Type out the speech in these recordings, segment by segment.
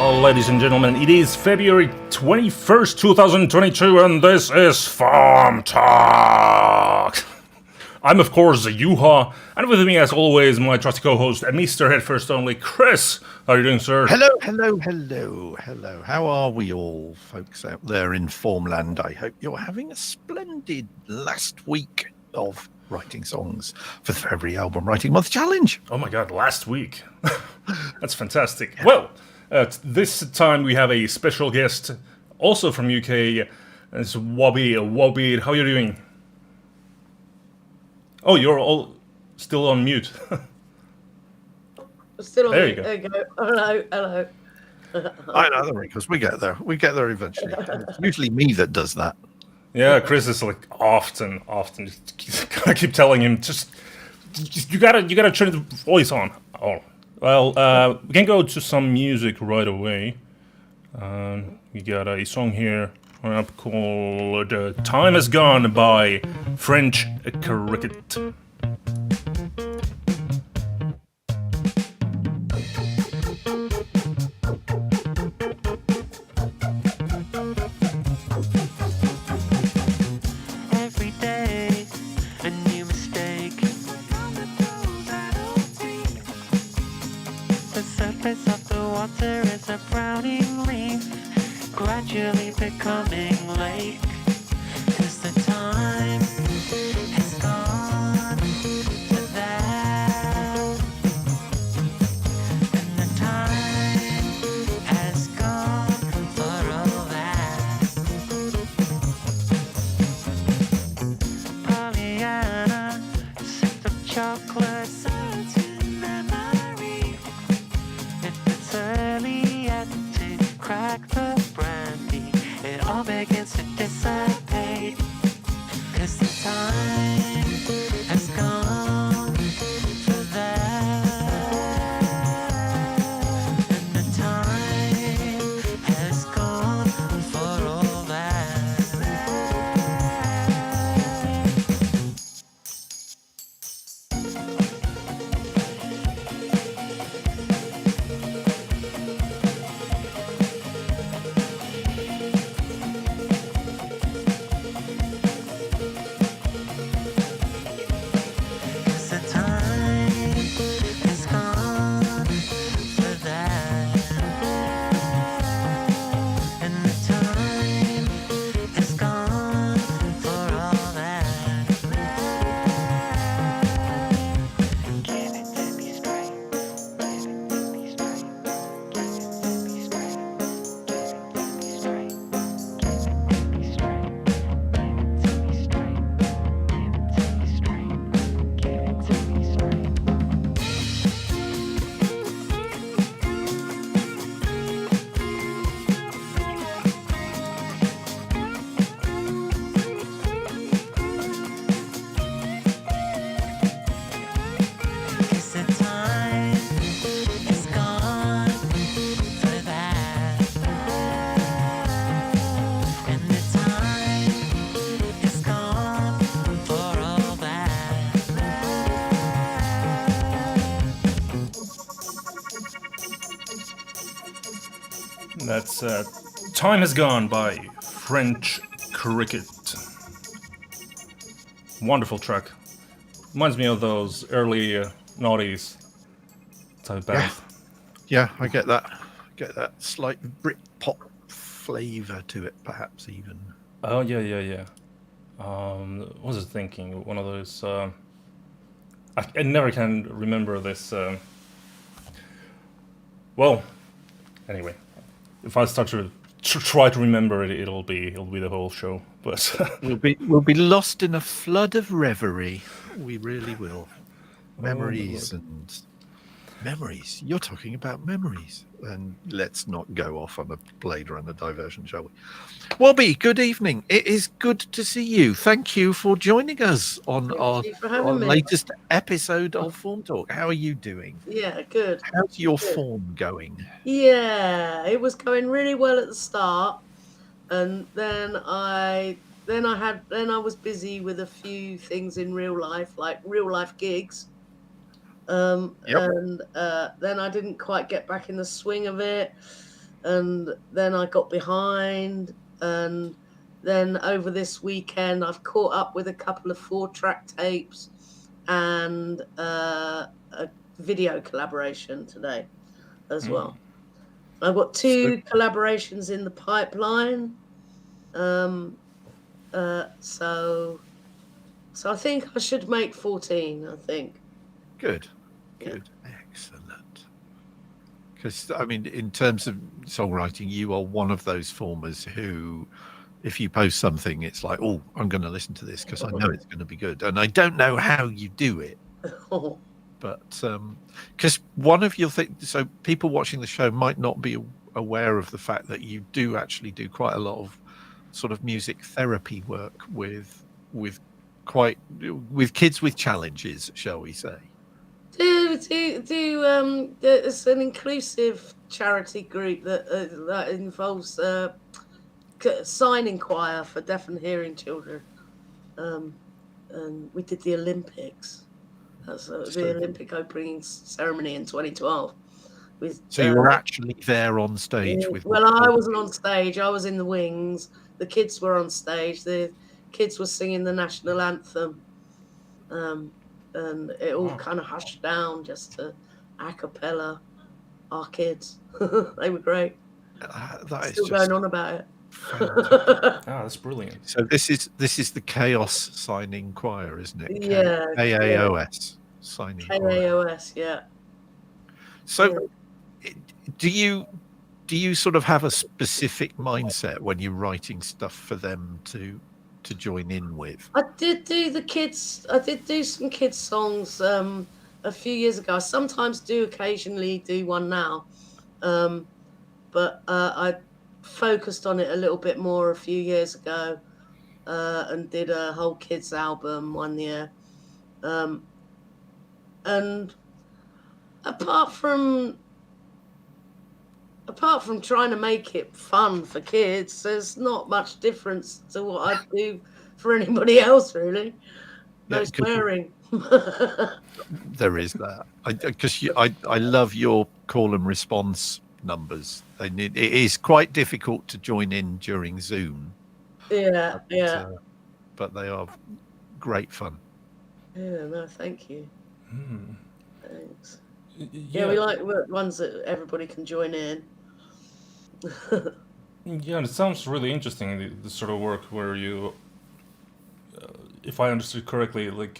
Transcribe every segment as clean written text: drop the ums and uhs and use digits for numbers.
Ladies and gentlemen, it is February 21st, 2022, and this is FAWMtalk. I'm, of course, Juha, and with me, as always, my trusty co-host, Mr. Head First Only, Chris. How are you doing, sir? Hello. How are we all, folks out there in FAWMland? I hope you're having a splendid last week of writing songs for the February Album Writing Month Challenge. Oh my god, last week. That's fantastic. Well, this time we have a special guest, also from UK. It's Wobbie. Wobbie, how are you doing? Oh, you're all still on mute. Still on There mute. you go. There you go. Hello. I know, because we get there. We get there eventually. It's usually me that does that. Yeah, Chris is like often I keep telling him just you gotta turn the voice on. Oh, well, we can go to some music right away. We got a song here called "Time Has Gone" by French Cricket. That's "Time Has Gone" by French Cricket. Wonderful track. Reminds me of those early noughties type bands. Yeah, I get that. Get that slight Britpop flavour to it, perhaps even. Oh yeah. What was I thinking? One of those. I never can remember this. Well, anyway. If I start to try to remember it, it'll be the whole show. But we'll be lost in a flood of reverie. We really will. Memories and memories. You're talking about memories, and let's not go off on a Blade Runner diversion, shall we? Wobbie, good evening. It is good to see you. Thank you for joining us on our latest episode of FAWMtalk. How are you doing? Yeah, good. How's your form going? Yeah, it was going really well at the start, and then I was busy with a few things in real life, like real life gigs. And then I didn't quite get back in the swing of it. and then I got behind, and then over this weekend I've caught up with a couple of 4-track tapes and a video collaboration today as well. I've got 2 collaborations in the pipeline. So I think I should make 14, I think. Good. Excellent. Because, I mean, in terms of songwriting, you are one of those formers who, if you post something, it's like, oh, I'm going to listen to this because I know it's going to be good. And I don't know how you do it. But because one of your things, so people watching the show might not be aware of the fact that you do actually do quite a lot of sort of music therapy work with kids with challenges, shall we say? It's an inclusive charity group that involves signing choir for deaf and hearing children, and we did the Olympics. That's the Olympic opening ceremony in 2012. So you were actually there on stage with? Well, I wasn't on stage. I was in the wings. The kids were on stage. The kids were singing the national anthem, and it all kind of hushed down just to a cappella. Our kids, they were great. Still going on about it. That's brilliant. So this is the Chaos signing choir, isn't it? Yeah. KAOS signing choir. KAOS, yeah. So do you sort of have a specific mindset when you're writing stuff for them to join in with? I did do some kids songs a few years ago. I sometimes do occasionally do one now, but I focused on it a little bit more a few years ago, and did a whole kids album one year. And apart from trying to make it fun for kids, there's not much difference to what I do for anybody else, really. No swearing. There is that. Because I love your call and response numbers. It is quite difficult to join in during Zoom. Yeah. But they are great fun. Yeah, no, thank you. Thanks. Yeah, we like ones that everybody can join in. Yeah, it sounds really interesting, the sort of work where you, if I understood correctly, like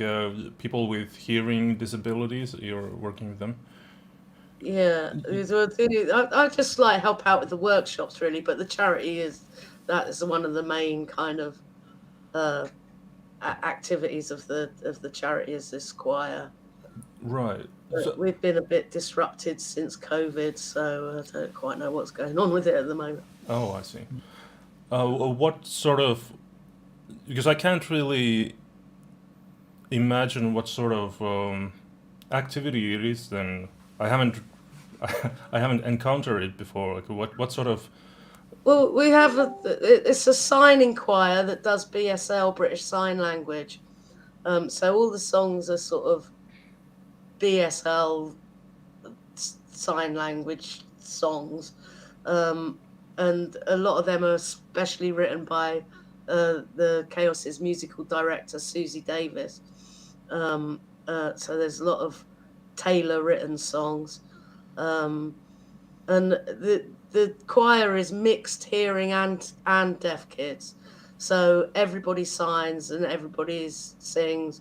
people with hearing disabilities, you're working with them. Yeah, I just like help out with the workshops, really, but the charity is one of the main kind of activities of the charity, is this choir. Right. So, we've been a bit disrupted since COVID, so I don't quite know what's going on with it at the moment. Oh, I see. What sort of, because I can't really imagine what sort of activity it is. Then I haven't encountered it before. Like what sort of? Well, we have it's a signing choir that does BSL, British Sign Language. So all the songs are sort of BSL sign language songs, and a lot of them are specially written by the Chaos's musical director, Susie Davis. So there's a lot of Taylor written songs, and the choir is mixed hearing and deaf kids, so everybody signs and everybody sings.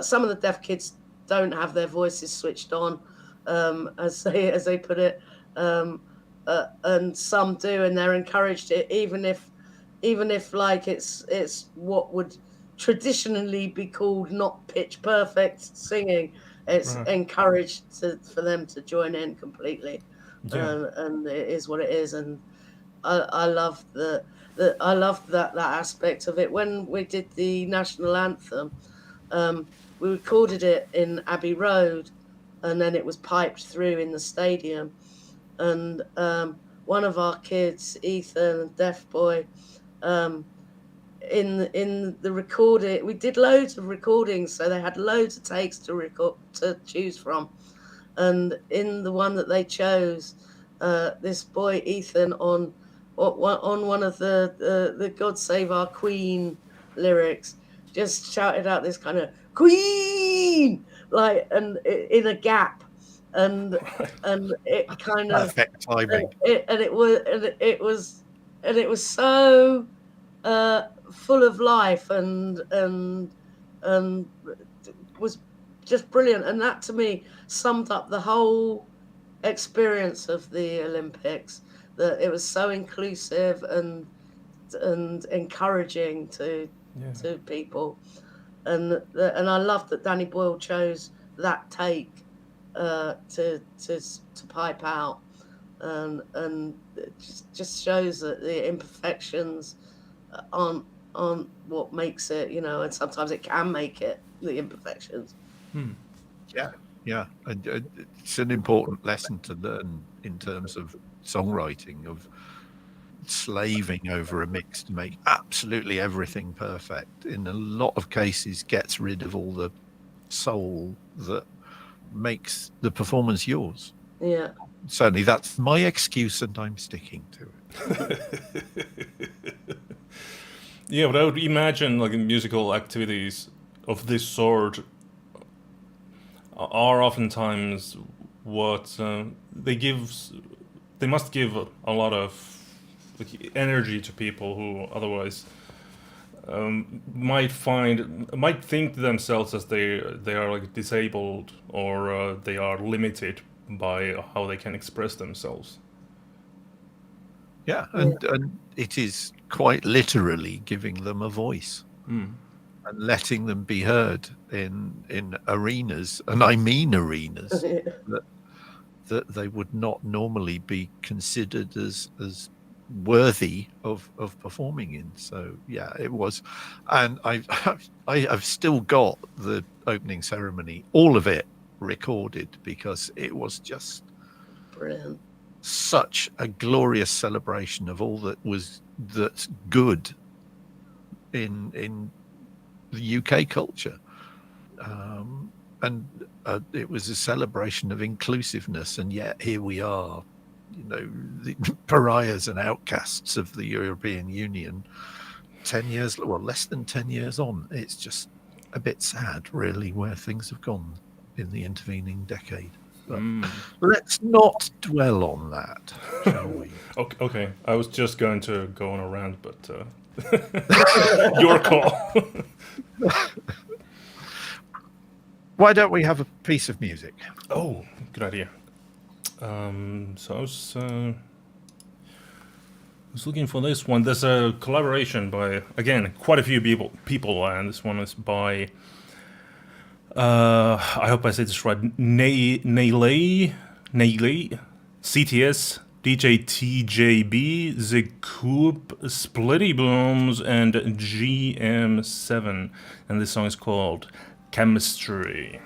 Some of the deaf kids don't have their voices switched on, as they put it, and some do, and they're encouraged to, even if like it's what would traditionally be called not pitch perfect singing, it's encouraged for them to join in completely. Yeah. And it is what it is, and I love that aspect of it. When we did the national anthem, we recorded it in Abbey Road, and then it was piped through in the stadium. And one of our kids, Ethan, a deaf boy, in the recording, we did loads of recordings, so they had loads of takes to choose from. And in the one that they chose, this boy Ethan on one of the God Save Our Queen lyrics, just shouted out this kind of Queen, like, and in a gap, and it kind of perfect timing. and it was so full of life and was just brilliant, and that to me summed up the whole experience of the Olympics, that it was so inclusive and encouraging to people, and I love that Danny Boyle chose that take to pipe out, and it just shows that the imperfections aren't what makes it, you know, and sometimes it can make it, the imperfections. Yeah, and it's an important lesson to learn in terms of songwriting, of slaving over a mix to make absolutely everything perfect. In a lot of cases, gets rid of all the soul that makes the performance yours. Yeah. Certainly, that's my excuse, and I'm sticking to it. Yeah, but I would imagine like musical activities of this sort are oftentimes what they must give a lot of like energy to people who otherwise might think to themselves as they are like disabled, or they are limited by how they can express themselves. Yeah, and it is quite literally giving them a voice. And letting them be heard in arenas, and I mean arenas, that they would not normally be considered as worthy of performing in. So yeah, it was, and I've still got the opening ceremony, all of it recorded, because it was just Brilliant. Such a glorious celebration of all that's good in the UK culture, and it was a celebration of inclusiveness, and yet here we are, you know, the pariahs and outcasts of the European Union 10 years, well, less than 10 years on. It's just a bit sad, really, where things have gone in the intervening decade. But let's not dwell on that, shall we? Okay, I was just going to go on a rant, but your call. Why don't we have a piece of music? Oh, good idea. So I was looking for this one. There's a collaboration by, again, quite a few people, and this one is by I hope I say this right, Nayley, CTS, DJ TJB, The Coop, Splitty Blooms, and GM7, and this song is called Chemistry.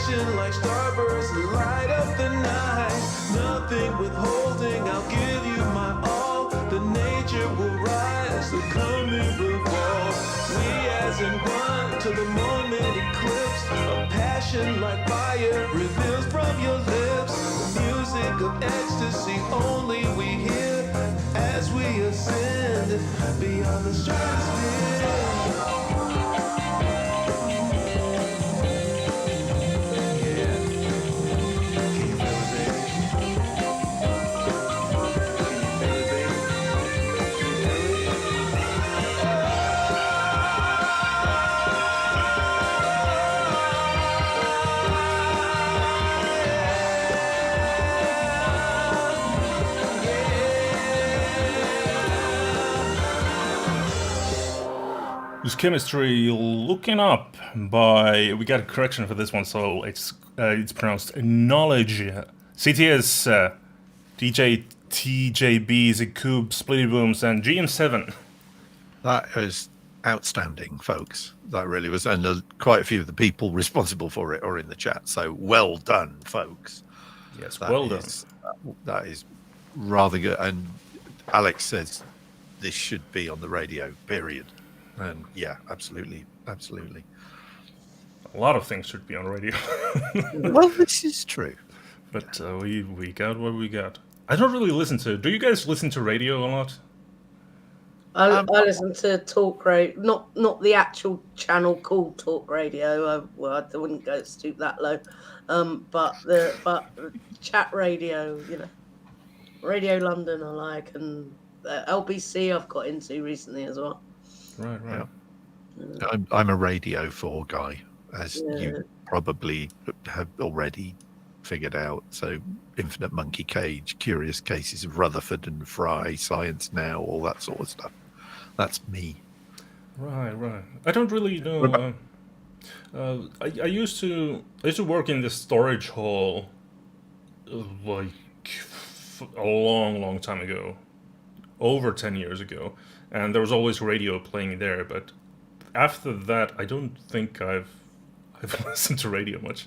passion like starbursts light up the night. Nothing withholding, I'll give you my all. The nature will rise, the coming will fall. We as in one till the moment eclipse. A passion like fire reveals from your lips. The music of ecstasy only we hear as we ascend beyond the stratosphere. This chemistry looking up by, we got a correction for this one, so it's pronounced knowledge. CTS, DJ TJB, Zakub, Splitty Booms, and GM7. That is outstanding, folks. That really was, and quite a few of the people responsible for it are in the chat. So well done, folks. Yes, well done. That is rather good. And Alex says this should be on the radio, period. And yeah, absolutely. A lot of things should be on radio. Well, this is true. But we got what we got. I don't really listen to. Do you guys listen to radio a lot? I listen to talk radio, not the actual channel called talk radio. I wouldn't go stoop that low, but chat radio, Radio London I like, and LBC I've got into recently as well. Right. Yeah. I'm a Radio 4 guy, as you probably have already figured out. So Infinite Monkey Cage, Curious Cases of Rutherford and Fry, Science Now, all that sort of stuff. That's me. Right. I don't really know. I used to work in the storage hall like a long time ago, over 10 years ago, and there was always radio playing there. But after that, I don't think I've listened to radio much.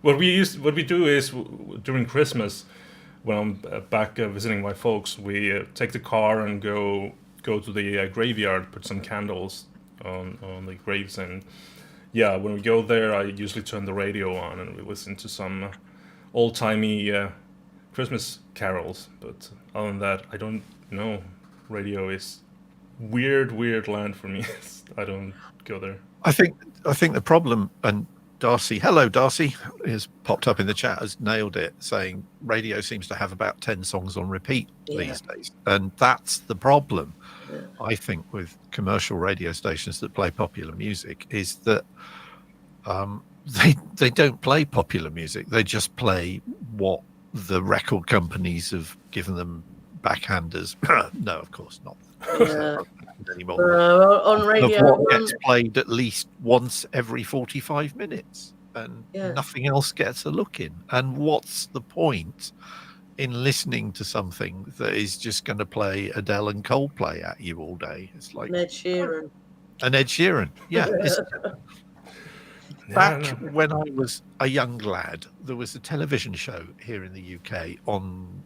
What we do is during Christmas, when I'm back visiting my folks, we take the car and go to the graveyard, put some candles on the graves, and when we go there, I usually turn the radio on and we listen to some old-timey Christmas carols. But other than that, I don't know. Radio is weird land for me. I don't go there. I think the problem, and Darcy, hello Darcy, has popped up in the chat, has nailed it, saying radio seems to have about 10 songs on repeat these days, and that's the problem. I think with commercial radio stations that play popular music is that they don't play popular music. They just play what the record companies have given them backhanders. No, of course not. Anymore. On radio, what gets played at least once every 45 minutes, and nothing else gets a look in. And what's the point in listening to something that is just going to play Adele and Coldplay at you all day? It's like Ed Sheeran. Yeah. Back when I was a young lad, there was a television show here in the UK on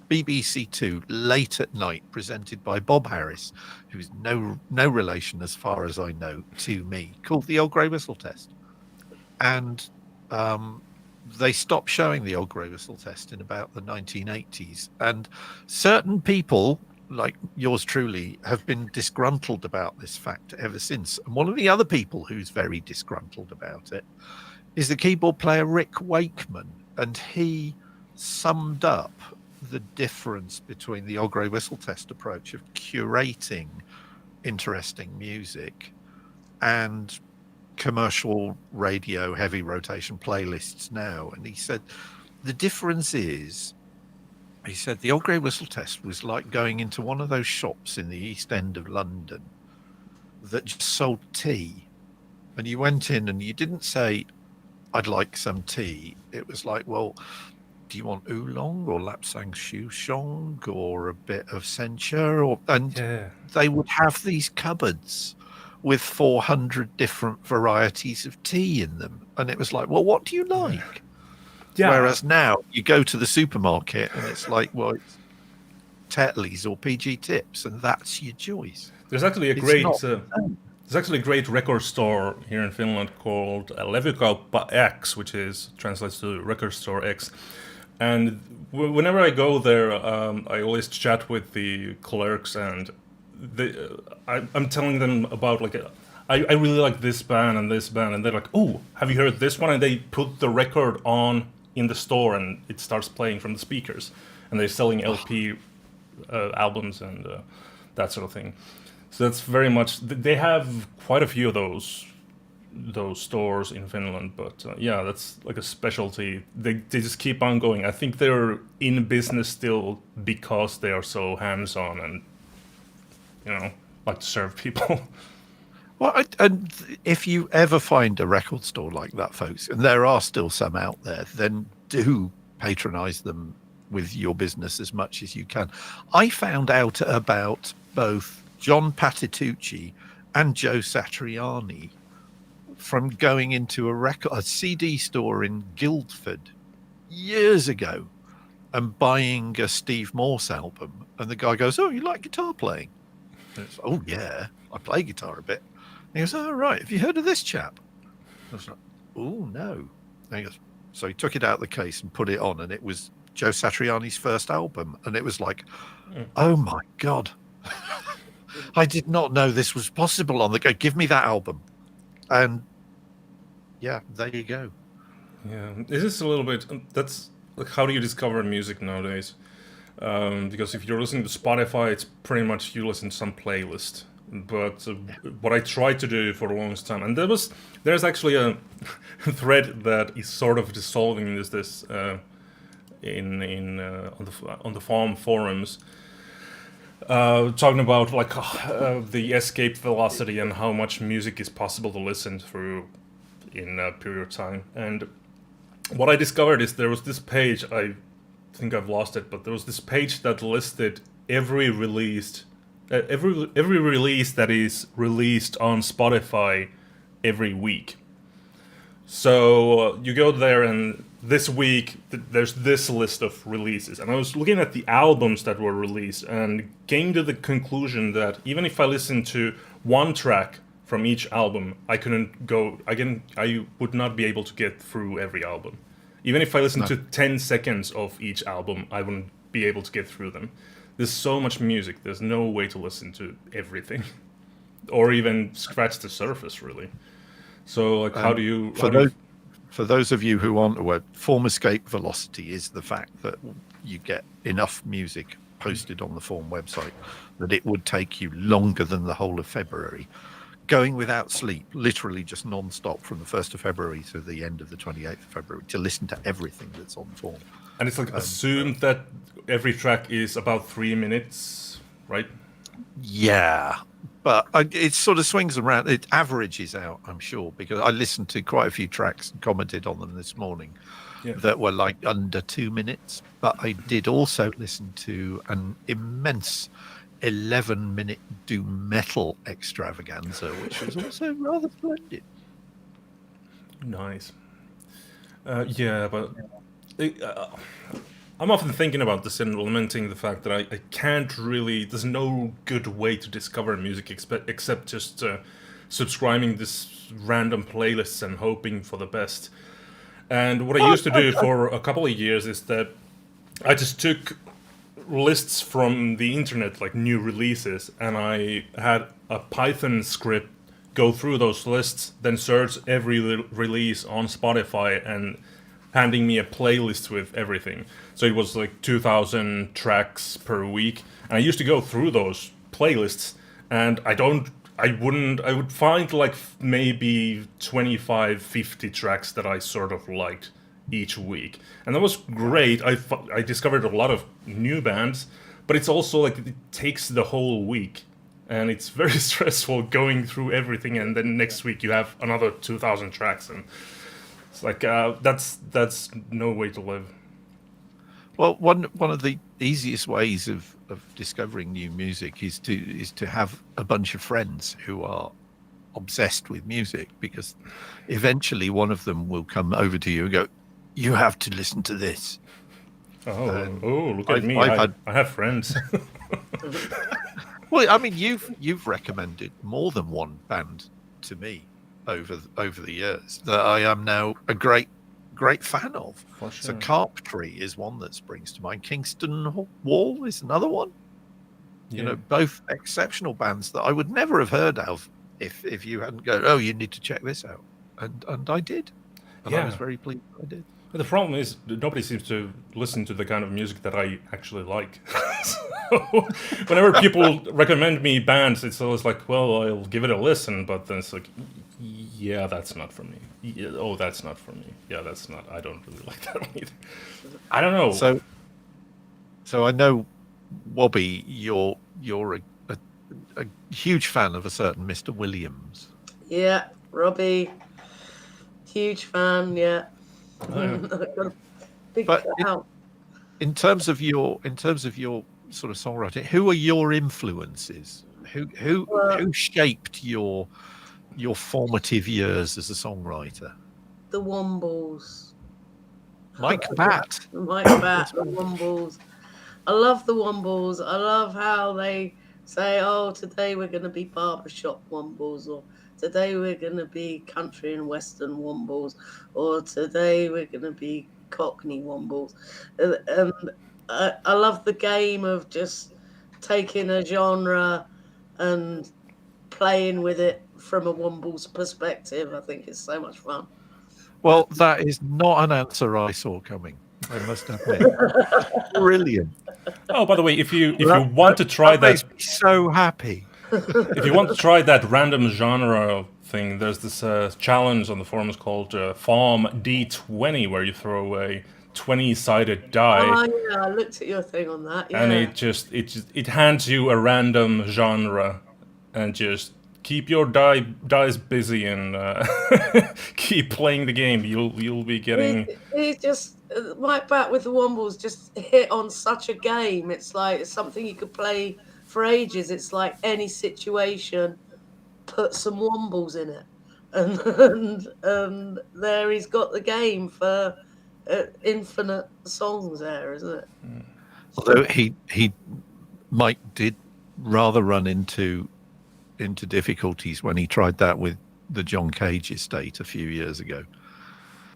BBC Two late at night, presented by Bob Harris, who's no relation, as far as I know, to me, called The Old Grey Whistle Test. And they stopped showing The Old Grey Whistle Test in about the 1980s. And certain people, like yours truly, have been disgruntled about this fact ever since. And one of the other people who's very disgruntled about it is the keyboard player Rick Wakeman. And he summed up the difference between the Old Grey Whistle Test approach of curating interesting music and commercial radio heavy rotation playlists now. And he said the difference is, he said the Old Grey Whistle Test was like going into one of those shops in the East End of London that just sold tea, and you went in and you didn't say, I'd like some tea. It was like, well, do you want oolong or lapsang souchong or a bit of sencha? And they would have these cupboards with 400 different varieties of tea in them. And it was like, well, what do you like? Yeah. Whereas now you go to the supermarket and it's like, well, it's Tetley's or PG Tips, and that's your choice. There's actually a It's great not- there's actually a great record store here in Finland called Levico X, which translates to Record Store X. And whenever I go there, I always chat with the clerks, and I'm telling them about like I really like this band, and they're like, "Oh, have you heard this one?" And they put the record on in the store, and it starts playing from the speakers, and they're selling LP albums and that sort of thing. So that's very much. They have quite a few of those stores in Finland, but yeah, that's like a specialty. They just keep on going. I think they're in business still because they are so hands-on and like to serve people. Well, and if you ever find a record store like that, folks, and there are still some out there, then do patronize them with your business as much as you can. I found out about both John Patitucci and Joe Satriani from going into a CD store in Guildford years ago and buying a Steve Morse album. And the guy goes, "Oh, you like guitar playing?" And it's, "Oh, yeah, I play guitar a bit." And he goes, "Oh, right. Have you heard of this chap?" I was like, "Oh, no." And he goes, so he took it out of the case and put it on, and it was Joe Satriani's first album. And it was like, oh, my God. I did not know this was possible on the go. Give me that album. And yeah, there you go. Yeah, this is a little bit. That's like, how do you discover music nowadays? Because if you're listening to Spotify, it's pretty much you listen to some playlist. But what I tried to do for the longest time, and there's actually a thread that is sort of dissolving this on the FAWM forums. Talking about like the escape velocity and how much music is possible to listen through in a period of time. And what I discovered is there was this page, I think I've lost it, but there was this page that listed every release that is released on Spotify every week. So you go there, and this week there's this list of releases, and I was looking at the albums that were released and came to the conclusion that even if I listened to one track from each album, I would not be able to get through every album. Even if I listened to 10 seconds of each album, I wouldn't be able to get through them. There's so much music, there's no way to listen to everything or even scratch the surface, really. So like, for those of you who aren't aware, FAWM escape velocity is the fact that you get enough music posted on the FAWM website that it would take you longer than the whole of February. Going without sleep, literally just non-stop from the 1st of February to the end of the 28th of February to listen to everything that's on FAWM. And it's like assumed that every track is about 3 minutes, right? Yeah, but it sort of swings around. It averages out, I'm sure, because I listened to quite a few tracks and commented on them this morning that were like under 2 minutes. But I did also listen to an immense 11-minute doom metal extravaganza, which was also rather splendid. Nice. Yeah, but I'm often thinking about this and lamenting the fact that I can't really. There's no good way to discover music except just subscribing this random playlists and hoping for the best. And what I used to do for a couple of years is that I just took lists from the internet, like new releases, and I had a Python script go through those lists, then search every release on Spotify and handing me a playlist with everything. So it was like 2,000 tracks per week, and I used to go through those playlists, and I would find like maybe 25, 50 tracks that I sort of liked each week, and that was great. I discovered a lot of new bands, but it's also like it takes the whole week, and it's very stressful going through everything, and then next week you have another 2,000 tracks, and it's like that's no way to live. Well, one of the easiest ways of discovering new music is to have a bunch of friends who are obsessed with music, because eventually one of them will come over to you and go, "You have to listen to this." Look at I've- me. I've I have friends. Well, I mean, you've recommended more than one band to me over the years that I am now a great fan of. For So sure. Carpentry is one that springs to mind. Kingston Wall is another one. You know, both exceptional bands that I would never have heard of if you hadn't go, "Oh, you need to check this out," and I did, and I was Yeah. very pleased I did. But the problem is that nobody seems to listen to the kind of music that I actually like. So whenever people recommend me bands, it's always like, well, I'll give it a listen, but then it's like, yeah, that's not for me. Yeah, oh, that's not for me. Yeah, that's not. I don't really like that one either. I don't know. So I know, Wobbie, you're a huge fan of a certain Mr. Williams. Yeah, Robbie, huge fan. Yeah, got a big But out. In terms of your sort of songwriting, who are your influences? Who shaped your formative years as a songwriter? The Wombles. Mike Batt. Mike Batt, the Wombles. I love the Wombles. I love how they say, "Oh, today we're going to be barbershop Wombles," or "Today we're going to be country and western Wombles," or "Today we're going to be Cockney Wombles." And I love the game of just taking a genre and playing with it from a Wombles perspective. I think it's so much fun. Well, that is not an answer I saw coming, I must admit. Brilliant. Oh, by the way, if you want to try That makes that, me so happy. if you want to try that random genre thing, there's this challenge on the forums called FAWM D20, where you throw away 20-sided die. Oh yeah, I looked at your thing on that. Yeah. And it hands you a random genre, and just keep your dice busy and keep playing the game. You'll be getting. He just Mike Batt with the Wombles just hit on such a game. It's like it's something you could play for ages. It's like any situation, put some Wombles in it, and there he's got the game for infinite songs. There, isn't it? Although Mike did rather run into difficulties when he tried that with the John Cage estate a few years ago.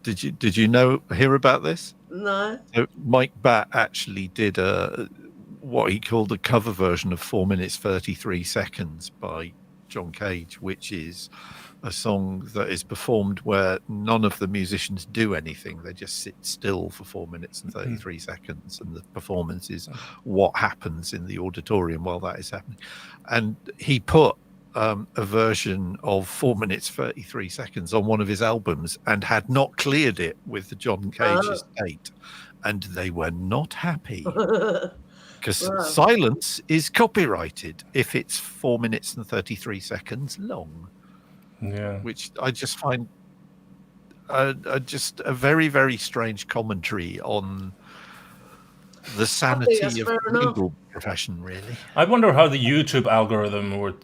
Did you hear about this? No. So Mike Batt actually did what he called a cover version of 4 minutes 33 seconds by John Cage, which is a song that is performed where none of the musicians do anything. They just sit still for 4 minutes and 33 seconds, and the performance is what happens in the auditorium while that is happening. And he put a version of 4 minutes 33 seconds on one of his albums and had not cleared it with the John Cage estate, and they were not happy. Because silence is copyrighted if it's 4 minutes and 33 seconds long. Yeah. Which I just find just a very, very strange commentary on the sanity of the legal profession, really. I wonder how the YouTube algorithm would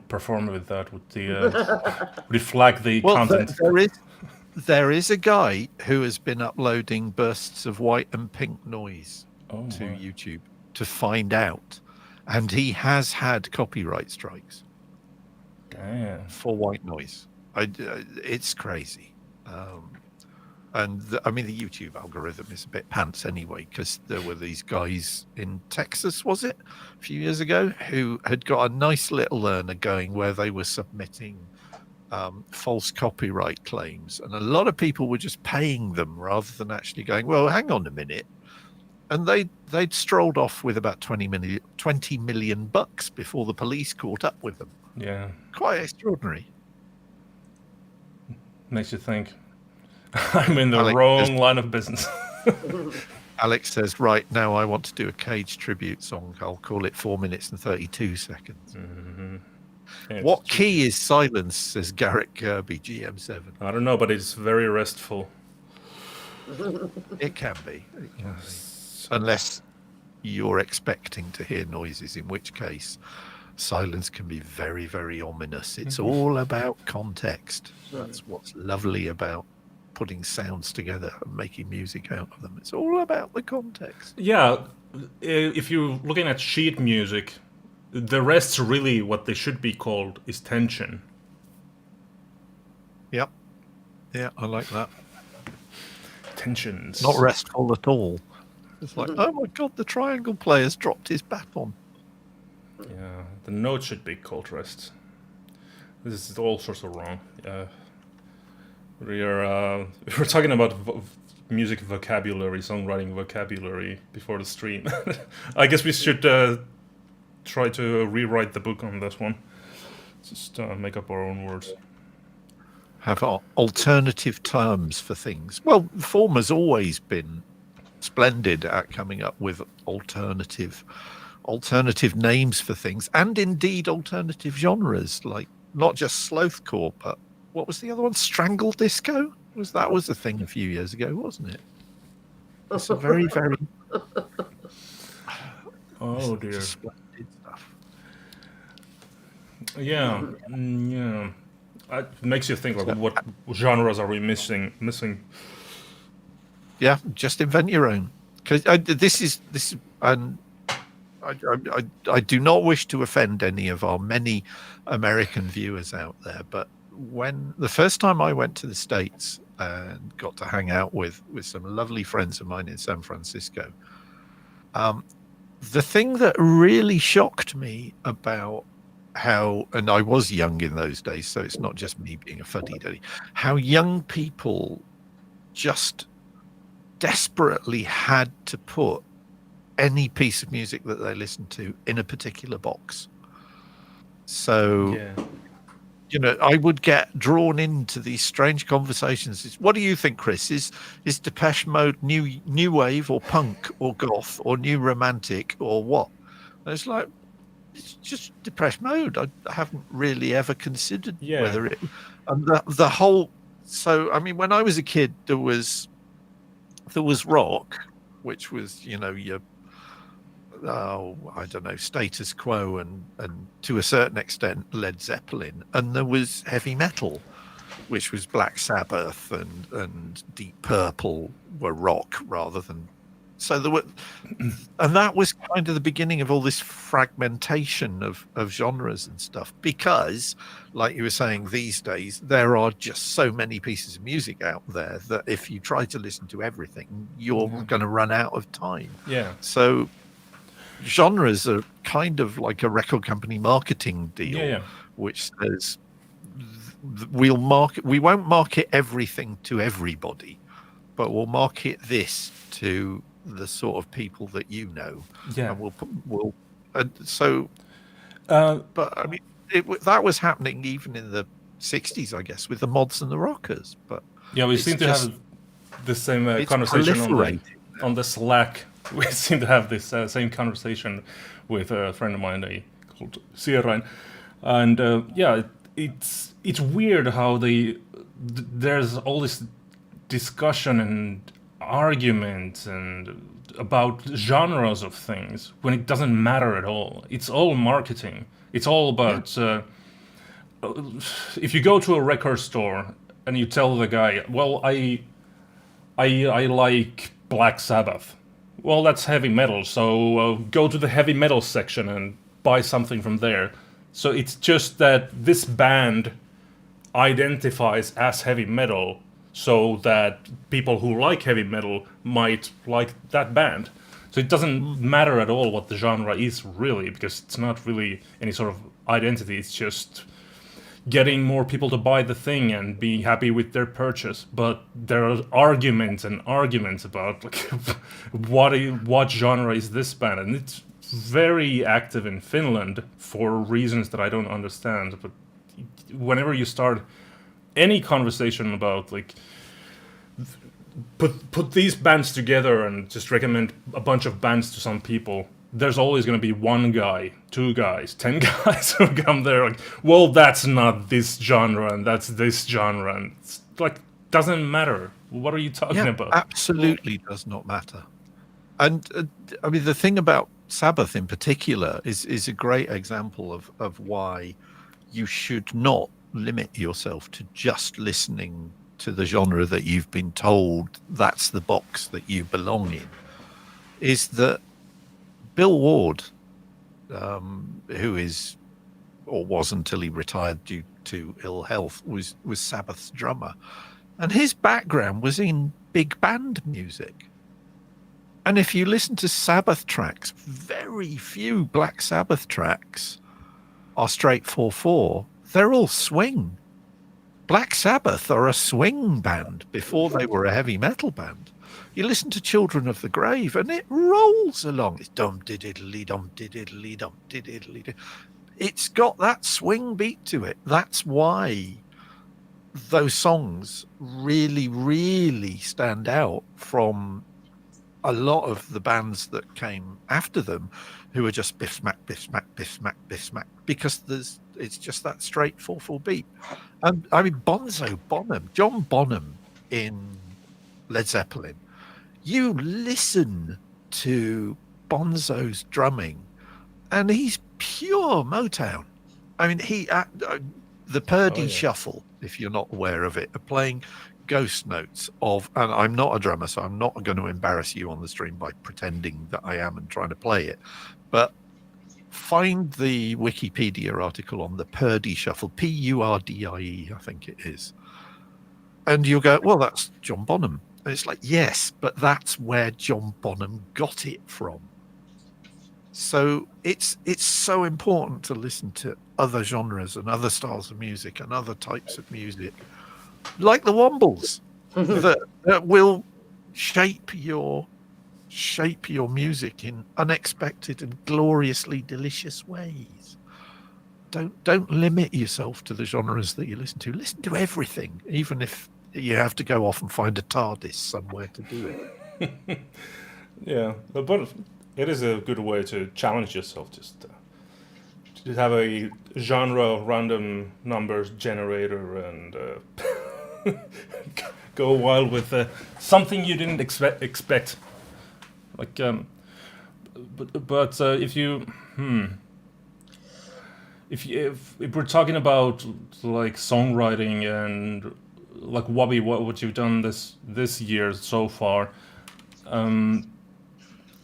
perform with that. Would it flag the content? There is a guy who has been uploading bursts of white and pink noise to YouTube to find out, and he has had copyright strikes. Damn. For white noise. It's crazy. And I mean, the YouTube algorithm is a bit pants anyway, because there were these guys in Texas, was it, a few years ago, who had got a nice little learner going where they were submitting false copyright claims. And a lot of people were just paying them rather than actually going, well, hang on a minute. And they'd strolled off with about 20 million bucks before the police caught up with them. Yeah. Quite extraordinary. Makes you think. I'm in the wrong line of business. Alex says, right now I want to do a Cage tribute song. I'll call it 4 minutes and 32 seconds. Mm-hmm. Yeah, what key is silence, says Garrett Kirby, GM7. I don't know, but it's very restful. It can be. Unless you're expecting to hear noises, in which case silence can be very, very ominous. It's all about context. That's what's lovely about putting sounds together and making music out of them. It's all about the context. Yeah, if you're looking at sheet music, the rest's really what they should be called is tension. Yep. Yeah, I like that. Tensions. Not restful at all. It's like, oh my god, the triangle player's dropped his baton. Yeah, the note should be called rest. This is all sorts of wrong. We're talking about music vocabulary, songwriting vocabulary before the stream. I guess we should try to rewrite the book on this one. Just make up our own words. Have alternative terms for things. Well, FAWM has always been splendid at coming up with alternative names for things, and indeed alternative genres, like not just slothcore, but what was the other one? Strangle disco? That was a thing a few years ago, wasn't it? It's a very, very oh dear. splendid stuff. Yeah, yeah. It makes you think, like, what genres are we missing? Yeah, just invent your own. Because this is, and I do not wish to offend any of our many American viewers out there, but when the first time I went to the States and got to hang out with some lovely friends of mine in San Francisco, the thing that really shocked me about how, and I was young in those days, so it's not just me being a fuddy-duddy, how young people just desperately had to put any piece of music that they listened to in a particular box. So, you know, I would get drawn into these strange conversations. What do you think, Chris? Is Depeche Mode new wave or punk or goth or new romantic or what? And it's like, it's just Depeche Mode. I haven't really ever considered whether it, and the whole. So I mean, when I was a kid, there was rock, which was, you know, your I don't know, Status Quo and to a certain extent Led Zeppelin, and there was heavy metal, which was Black Sabbath and Deep Purple were rock rather than. So there were, and that was kind of the beginning of all this fragmentation of genres and stuff, because, like you were saying, these days there are just so many pieces of music out there that if you try to listen to everything, you're going to run out of time. Yeah. So genres are kind of like a record company marketing deal, which says we won't market everything to everybody, but we'll market this to the sort of people that you know. Yeah. And so but I mean that was happening even in the 60s, I guess, with the Mods and the Rockers. But yeah, we seem to have the same conversation on the Slack. We seem to have this same conversation with a friend of mine called Sierra, and it's weird how there's all this discussion and argument and about genres of things when it doesn't matter at all. It's all marketing. It's all about if you go to a record store and you tell the guy, well, I like Black Sabbath. Well, that's heavy metal, so go to the heavy metal section and buy something from there. So it's just that this band identifies as heavy metal, so that people who like heavy metal might like that band. So it doesn't matter at all what the genre is, really, because it's not really any sort of identity. It's just getting more people to buy the thing and be happy with their purchase. But there are arguments and arguments about like what genre is this band, and it's very active in Finland for reasons that I don't understand. But whenever you start any conversation about like put these bands together and just recommend a bunch of bands to some people, there's always going to be one guy, 2 guys, 10 guys who come there like, well, that's not this genre and that's this genre, and it's like, doesn't matter. What are you talking about? Absolutely does not matter. And I mean, the thing about Sabbath in particular is a great example of why you should not limit yourself to just listening to the genre that you've been told that's the box that you belong in. Is that Bill Ward, who is or was until he retired due to ill health, was Sabbath's drummer, and his background was in big band music. And if you listen to Sabbath tracks, very few Black Sabbath tracks are straight 4/4. They're all swing. Black Sabbath are a swing band before they were a heavy metal band. You listen to Children of the Grave and it rolls along. It's dum diddly dum diddly dum diddly. It's got that swing beat to it. That's why those songs really, really stand out from a lot of the bands that came after them, who are just biff smack, biff smack, biff smack, biff smack, because it's just that straight 4/4 beat. I mean, John Bonham in Led Zeppelin. You listen to Bonzo's drumming, and he's pure Motown. I mean, the Purdy Shuffle, if you're not aware of it, are playing ghost notes of, and I'm not a drummer, so I'm not going to embarrass you on the stream by pretending that I am and trying to play it, but find the Wikipedia article on the Purdy Shuffle, Purdie, I think it is, and you'll go, well, that's John Bonham. And it's like, yes, but that's where John Bonham got it from. So it's so important to listen to other genres and other styles of music and other types of music, like the Wombles, that will shape your music in unexpected and gloriously delicious ways. Don't limit yourself to the genres that you listen to. Listen to everything, even if you have to go off and find a TARDIS somewhere to do it. Yeah, but it is a good way to challenge yourself. Just to have a genre random numbers generator and go wild with something you didn't expect. Like, but if we're talking about like songwriting and like Wobbie, what you've done this year so far,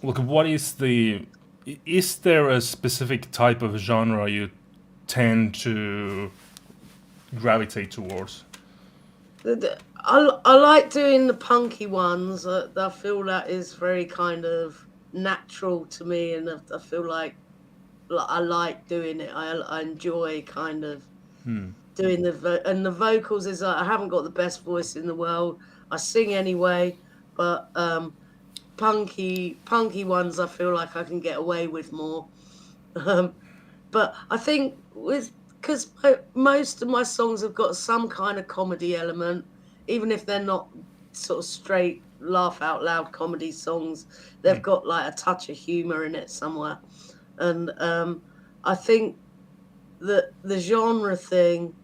look, is there a specific type of genre you tend to gravitate towards? I like doing the punky ones. I feel that is very kind of natural to me, and I feel like I like doing it. I enjoy kind of doing the vocals. Is I haven't got the best voice in the world. I sing anyway, but punky ones I feel like I can get away with more. But I think because most of my songs have got some kind of comedy element, even if they're not sort of straight laugh out loud comedy songs, they've got like a touch of humor in it somewhere. And I think that the genre thing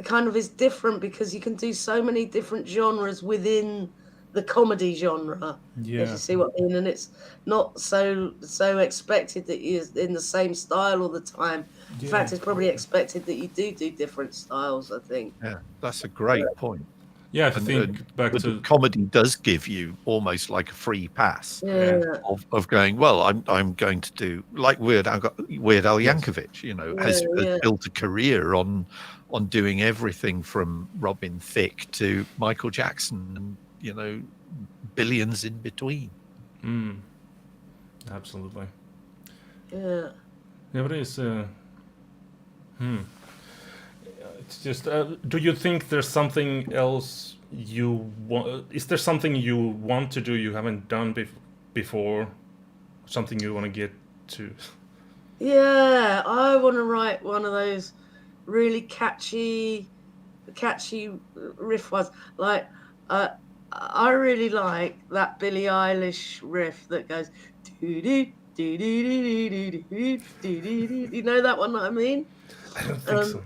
kind of is different because you can do so many different genres within the comedy genre, if you see what I mean. And it's not so expected that you're in the same style all the time. In fact, it's probably expected that you do different styles, I think. Yeah, that's a great point. Yeah, I think back to comedy does give you almost like a free pass of going, well, I'm going to do like Weird Al Yankovic, you know, has built a career on doing everything from Robin Thicke to Michael Jackson and, you know, billions in between. Absolutely. Yeah. Yeah, but it's it's just. Do you think there's something else you want? Is there something you want to do you haven't done before? Something you want to get to? Yeah, I want to write one of those really catchy riff ones. Like, I really like that Billie Eilish riff that goes doo doo doo doo doo doo doo doo. You know that one that I mean? I don't think so.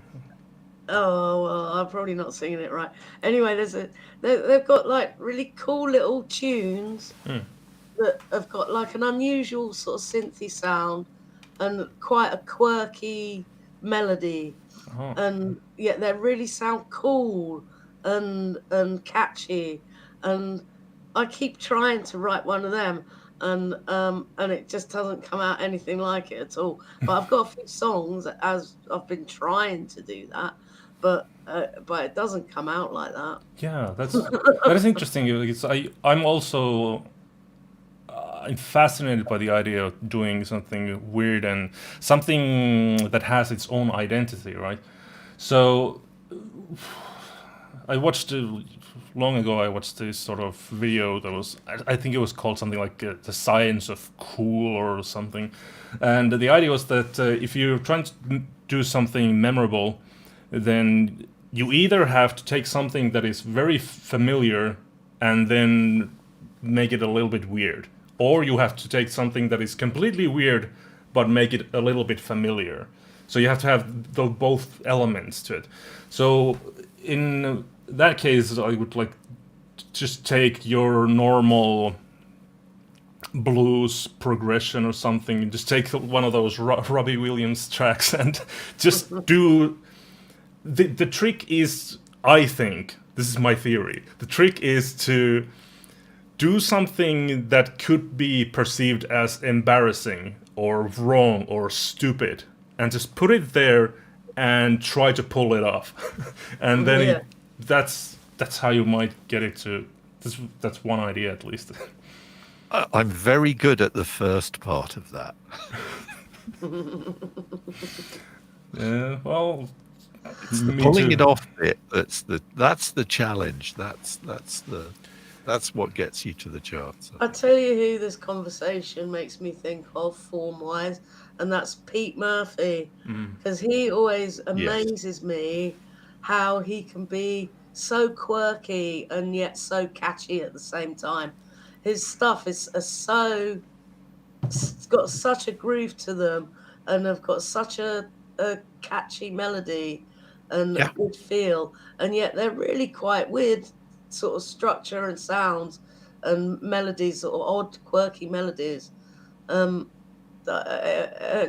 Oh well, I'm probably not singing it right. Anyway, they've got like really cool little tunes that have got like an unusual sort of synthy sound and quite a quirky melody, Oh. and yet they really sound cool and catchy. And I keep trying to write one of them, and it just doesn't come out anything like it at all. But I've got a few songs as I've been trying to do that, but it doesn't come out like that. Yeah, that is interesting. I'm also I'm fascinated by the idea of doing something weird and something that has its own identity, right? So I watched long ago. I watched this sort of video that was I think it was called something like the science of cool or something, and the idea was that if you're trying to do something memorable, then you either have to take something that is very familiar and then make it a little bit weird, or you have to take something that is completely weird but make it a little bit familiar. So you have to have both elements to it. So in that case, I would like just take your normal blues progression or something. Just take one of those Robbie Williams tracks and just do. The trick is, I think, this is my theory. The trick is to do something that could be perceived as embarrassing or wrong or stupid, and just put it there and try to pull it off. And then that's how you might get it to. That's one idea at least. I'm very good at the first part of that. Well, me Pulling too. it off bit, that's the challenge. That's what gets you to the charts. I tell you who this conversation makes me think of form-wise, and that's Pete Murphy, because he always amazes me how he can be so quirky and yet so catchy at the same time. His stuff is it's got such a groove to them, and have got such a catchy melody and a good feel, and yet they're really quite weird sort of structure and sounds and melodies, or odd quirky melodies. It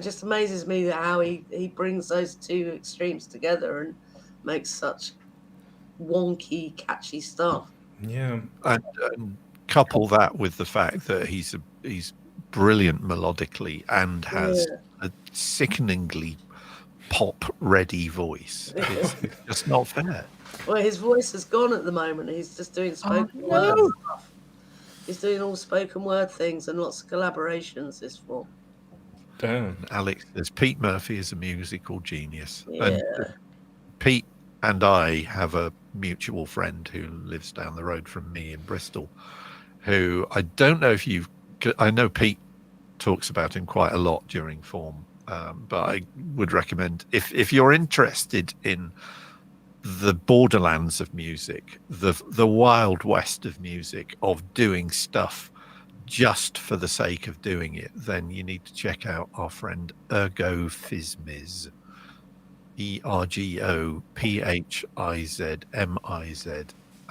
just amazes me that how he brings those two extremes together and makes such wonky catchy stuff. Yeah. And couple that with the fact that he's brilliant melodically and has a sickeningly pop-ready voice. It's just not fair. Well, his voice is gone at the moment. He's just doing spoken word stuff. He's doing all spoken word things and lots of collaborations this fall. Damn. Alex says Pete Murphy is a musical genius. Yeah. And Pete and I have a mutual friend who lives down the road from me in Bristol, who I don't know if I know Pete talks about him quite a lot during FAWM, but I would recommend, if you're interested in the borderlands of music, the wild west of music, of doing stuff just for the sake of doing it, then you need to check out our friend Ergo Phizmiz. ERGOPHIZMIZ.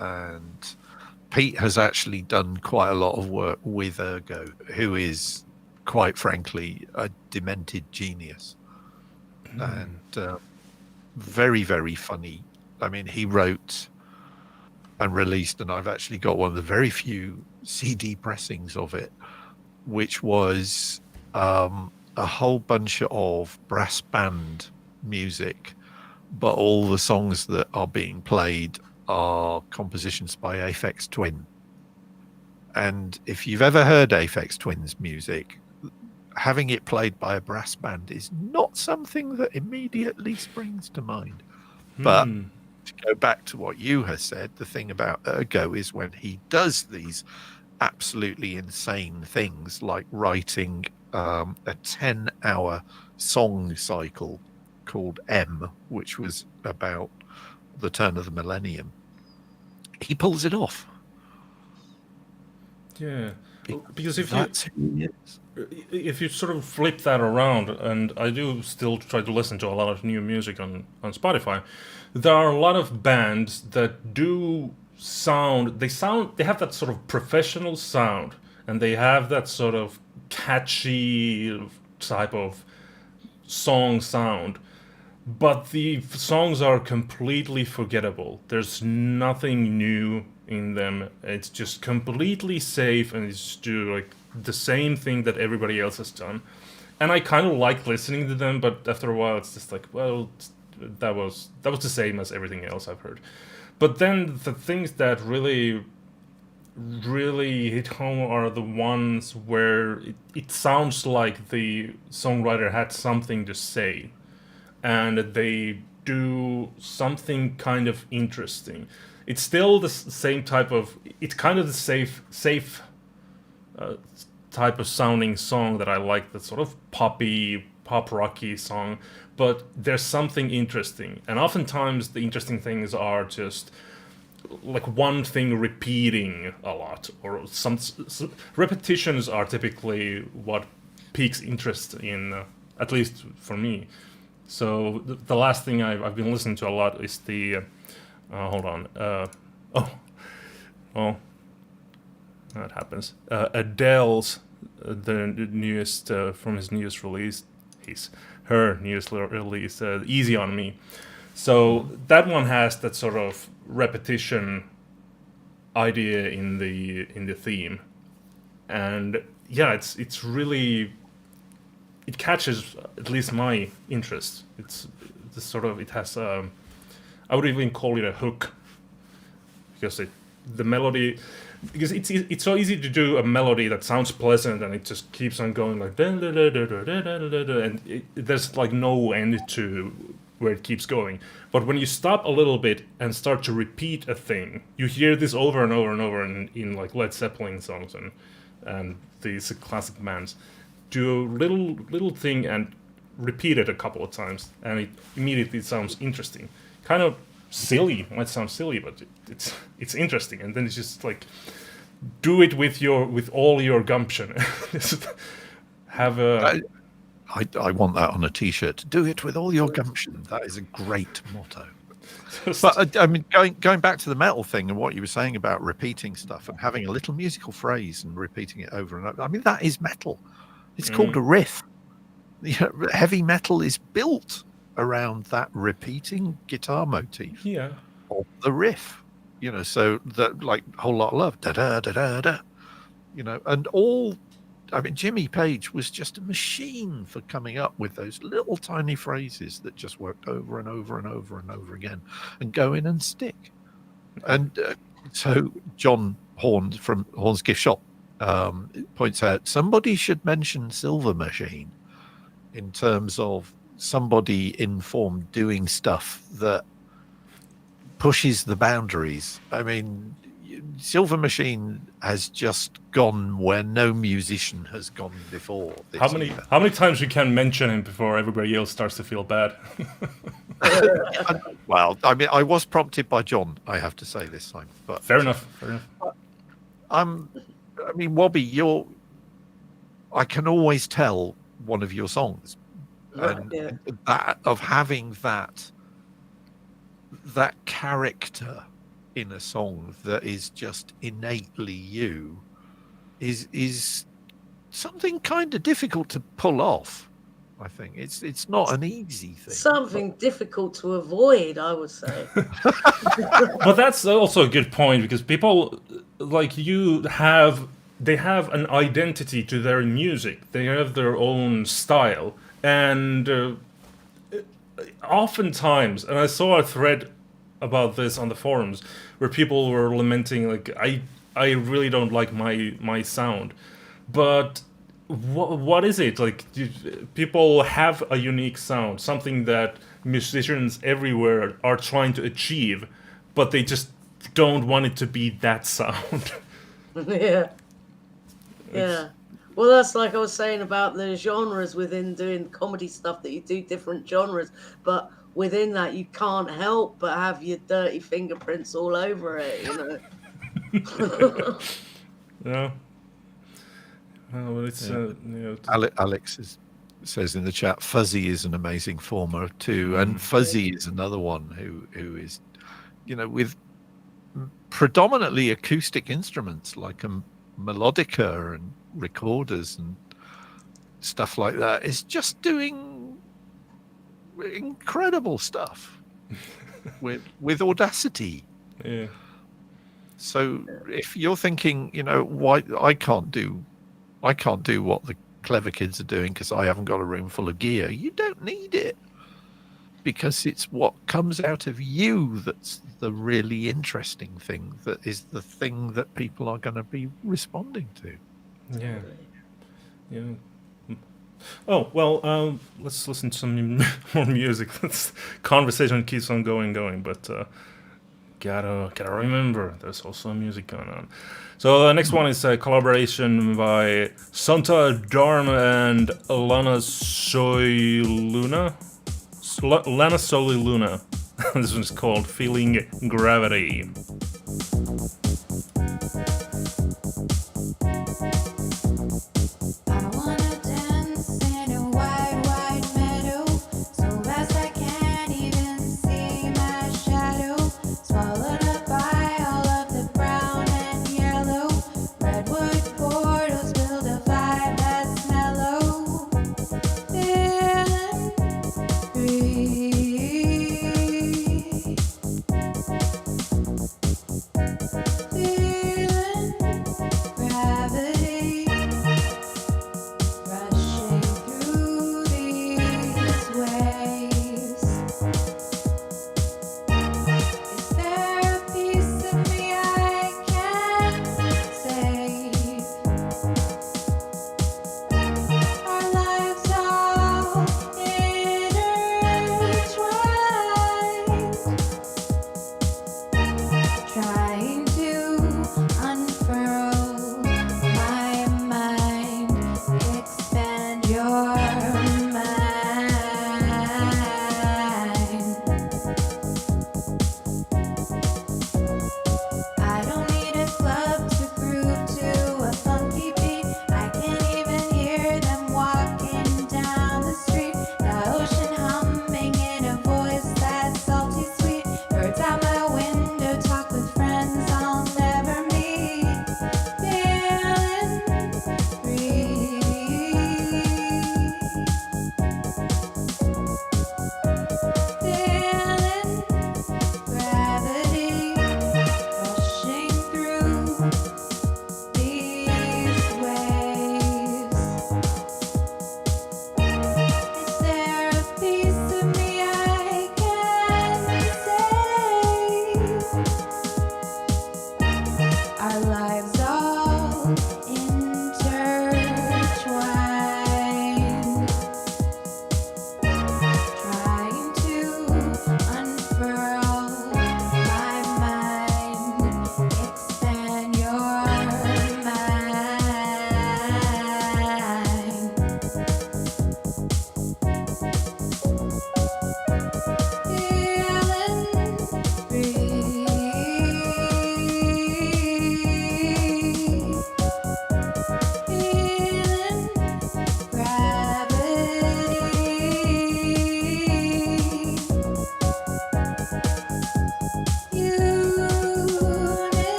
And Pete has actually done quite a lot of work with Ergo, who is, quite frankly, a demented genius. And very, very funny. I mean, he wrote and released, and I've actually got one of the very few CD pressings of it, which was a whole bunch of brass band music, but all the songs that are being played are compositions by Aphex Twin. And if you've ever heard Aphex Twin's music, having it played by a brass band is not something that immediately springs to mind. But to go back to what you have said, the thing about Ergo is when he does these absolutely insane things, like writing a 10-hour song cycle called M, which was about the turn of the millennium, he pulls it off. Yeah, because if you sort of flip that around, and I do still try to listen to a lot of new music on Spotify, there are a lot of bands that do they have that sort of professional sound, and they have that sort of catchy type of song sound, but the songs are completely forgettable. There's nothing new in them. It's just completely safe, and it's just like the same thing that everybody else has done. And I kind of like listening to them, but after a while, it's just like, well, that was the same as everything else I've heard. But then the things that really hit home are the ones where it sounds like the songwriter had something to say, and they do something kind of interesting. It's still the same type of, it's kind of the safe type of sounding song that I like, that sort of pop rocky song, but there's something interesting. And oftentimes the interesting things are just like one thing repeating a lot, or some repetitions are typically what piques interest in, at least for me. So the last thing I've been listening to a lot is the hold on, that happens. Adele's the newest from his newest release, her newest release, Easy on Me. So that one has that sort of repetition idea in the theme, and yeah, it's really, it catches at least my interest. It's sort of, it has I would even call it a hook, because the melody, because it's so easy to do a melody that sounds pleasant and it just keeps on going like da, da, da, da, da, da, da, da, and there's like no end to where it keeps going. But when you stop a little bit and start to repeat a thing, you hear this over and over and over in like Led Zeppelin songs and these classic bands. Do a little thing and repeat it a couple of times, and it immediately sounds interesting. Kind of silly, might sound silly, but it's interesting. And then it's just like, do it with all your gumption. Have a. I want that on a T-shirt. Do it with all your gumption. That is a great motto. But I mean, going back to the metal thing and what you were saying about repeating stuff and having a little musical phrase and repeating it over and over. I mean, that is metal. It's called a riff. Heavy metal is built around that repeating guitar motif. Yeah. Of the riff. So that, like, Whole Lot of Love, da da da da da. And all. I mean, Jimmy Page was just a machine for coming up with those little tiny phrases that just worked over and over and over and over again and go in and stick. And so John Horn from Horn's Gift Shop points out, somebody should mention Silver Machine in terms of somebody in FAWM doing stuff that pushes the boundaries. I mean, Silver Machine has just gone where no musician has gone before. How many times you can mention him before everybody else starts to feel bad? Well, I mean, I was prompted by John, I have to say this time. But Fair enough. I mean, Wobbie, I can always tell one of your songs, and that of having that character in a song that is just innately you is something kind of difficult to pull off. I think it's not an easy thing. Something difficult to avoid, I would say. But that's also a good point, because people like you they have an identity to their music. They have their own style, and oftentimes, and I saw a thread about this on the forums where people were lamenting, like, I really don't like my sound, but what is it like? People have a unique sound, something that musicians everywhere are trying to achieve, but they just don't want it to be that sound. Yeah. Well, that's like I was saying about the genres within doing comedy stuff, that you do different genres, but within that you can't help but have your dirty fingerprints all over it, Yeah. Well, it's Alex says in the chat, Fuzzy is an amazing former too, and Fuzzy is another one who is, with predominantly acoustic instruments like melodica and recorders and stuff like that is just doing incredible stuff with Audacity. Yeah. So if you're thinking, why I can't do what the clever kids are doing because I haven't got a room full of gear, you don't need it, because it's what comes out of you that's the really interesting thing, that is the thing that people are going to be responding to. Yeah. Oh, well, let's listen to some more music. This conversation keeps on going, but gotta remember there's also music going on. So the next one is a collaboration by Santa Dharma and Lana Soiluna. Lana Soiluna. This one's called Feeling Gravity.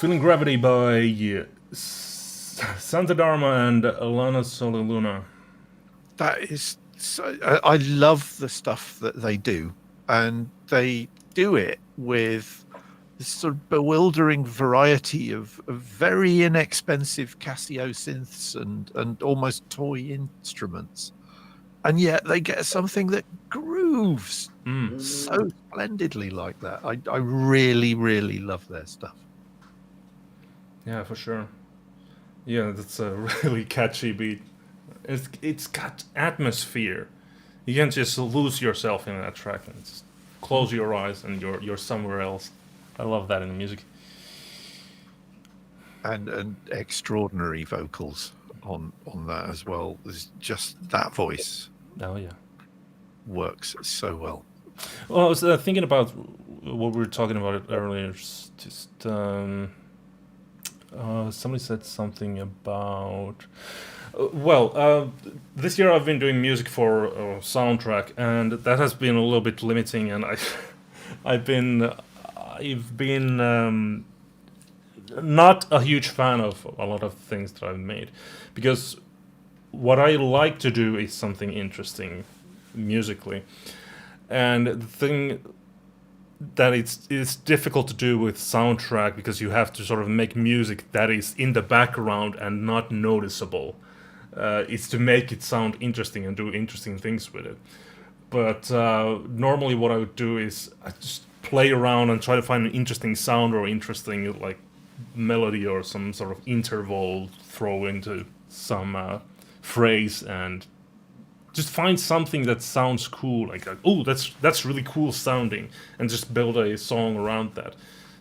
Feeling Gravity by Santa Dharma and Lana Soiluna. That is so, I love the stuff that they do, and they do it with this sort of bewildering variety of very inexpensive Casio synths and almost toy instruments, and yet they get something that grooves moves so splendidly like that. I really, really love their stuff. Yeah, for sure. Yeah, that's a really catchy beat. It's got atmosphere. You can just lose yourself in that track and just close your eyes and you're somewhere else. I love that in the music. And extraordinary vocals on that as well. There's just that voice Oh yeah. works so well. Well, I was thinking about what we were talking about earlier. Just somebody said something about. This year I've been doing music for a soundtrack, and that has been a little bit limiting. And I've been not a huge fan of a lot of things that I've made, because what I like to do is something interesting musically, and the thing that it's difficult to do with soundtrack, because you have to sort of make music that is in the background and not noticeable. It's to make it sound interesting and do interesting things with it. But normally what I would do is I just play around and try to find an interesting sound or interesting like melody or some sort of interval, throw into some phrase, and just find something that sounds cool, like oh, that's really cool sounding, and just build a song around that.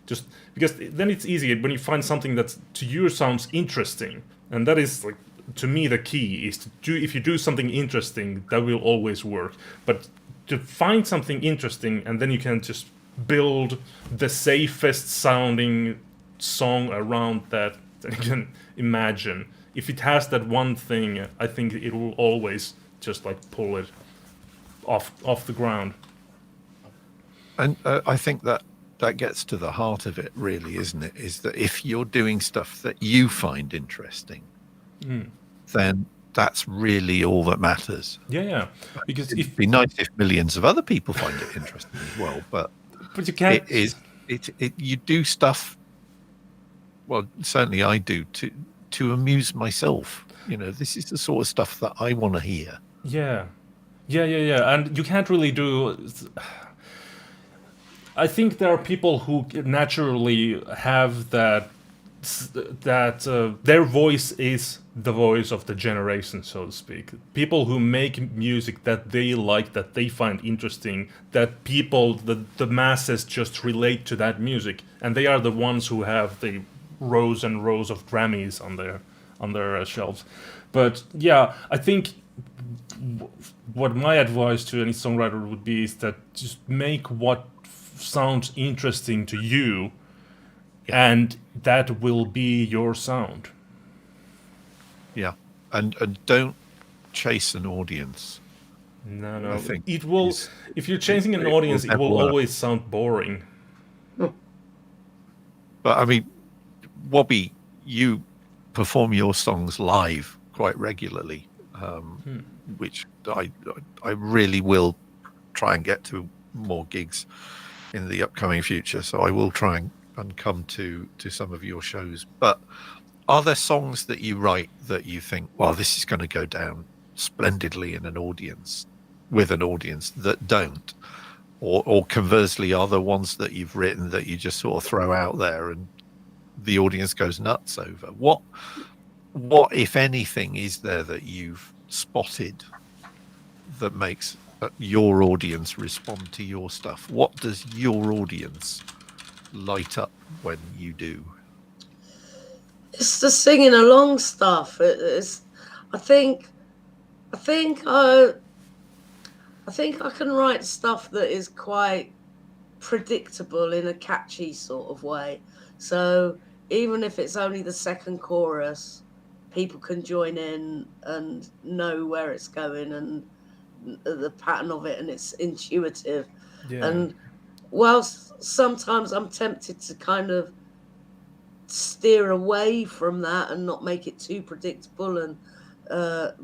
Just because then it's easy when you find something that to you sounds interesting, and that is like, to me, the key is to do. If you do something interesting, that will always work. But to find something interesting, and then you can just build the safest sounding song around that you can imagine. If it has that one thing, I think it will always just like pull it off the ground. And I think that gets to the heart of it, really, isn't it? Is that if you're doing stuff that you find interesting, then that's really all that matters. Yeah. Because it'd be nice if millions of other people find it interesting as well, but you can't. You do stuff. Well, certainly I do to amuse myself. You know, this is the sort of stuff that I want to hear. Yeah, and you can't really do. I think there are people who naturally have that their voice is the voice of the generation, so to speak. People who make music that they like, that they find interesting, that people, the masses just relate to that music, and they are the ones who have the rows and rows of Grammys on their shelves. But yeah, I think what my advice to any songwriter would be is that just make what sounds interesting to you, and that will be your sound. Yeah, and don't chase an audience. No. I think it will. If you're chasing an audience, it will always sound boring. But I mean, Wobbie, you perform your songs live quite regularly, which I really will try and get to more gigs in the upcoming future. So I will try and come to some of your shows. But are there songs that you write that you think, well, this is going to go down splendidly in an audience, with an audience that don't? Or conversely, are there ones that you've written that you just sort of throw out there and the audience goes nuts over? What, if anything, is there that you've spotted that makes your audience respond to your stuff? What does your audience light up when you do? It's the singing along stuff. I think I can write stuff that is quite predictable in a catchy sort of way. So even if it's only the second chorus, people can join in and know where it's going and the pattern of it, and it's intuitive. Yeah. And whilst sometimes I'm tempted to kind of steer away from that and not make it too predictable and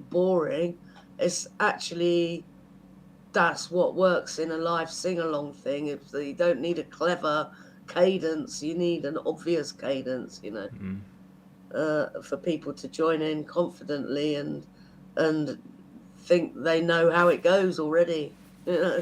boring, it's actually that's what works in a live sing-along thing. If you don't need a clever cadence, you need an obvious cadence, you know, for people to join in confidently and think they know how it goes already, you know.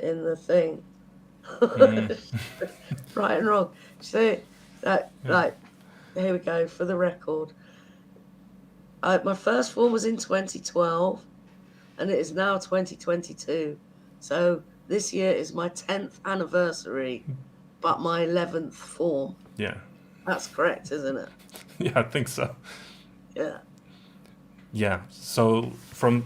in the thing. Mm. Right and wrong. So, like, here we go for the record. My first form was in 2012, and it is now 2022. So this year is my 10th anniversary, but my 11th form. Yeah. That's correct, isn't it? Yeah, I think so. Yeah. Yeah. So from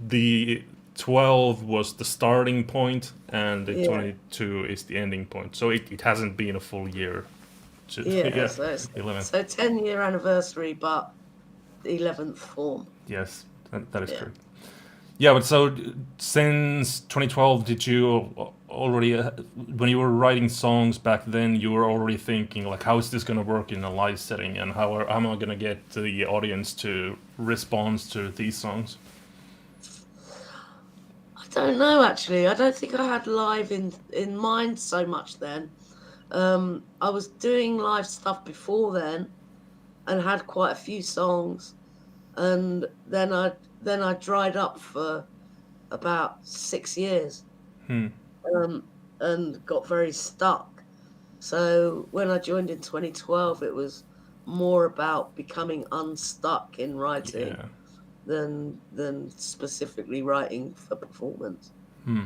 the 12 was the starting point, and the Yeah. 22 is the ending point. So it hasn't been a full year. Yeah. So, 11. so 10-year anniversary, but the 11th form. Yes, that is Yeah. correct. Yeah, but so since 2012, did you already, when you were writing songs back then, you were already thinking like, how is this going to work in a live setting, and how am I going to get the audience to respond to these songs? I don't know, actually. I don't think I had live in mind so much then. I was doing live stuff before then, and had quite a few songs, and then I dried up for about 6 years, Hmm. and got very stuck. So when I joined in 2012, it was more about becoming unstuck in writing Yeah. than specifically writing for performance. Hmm.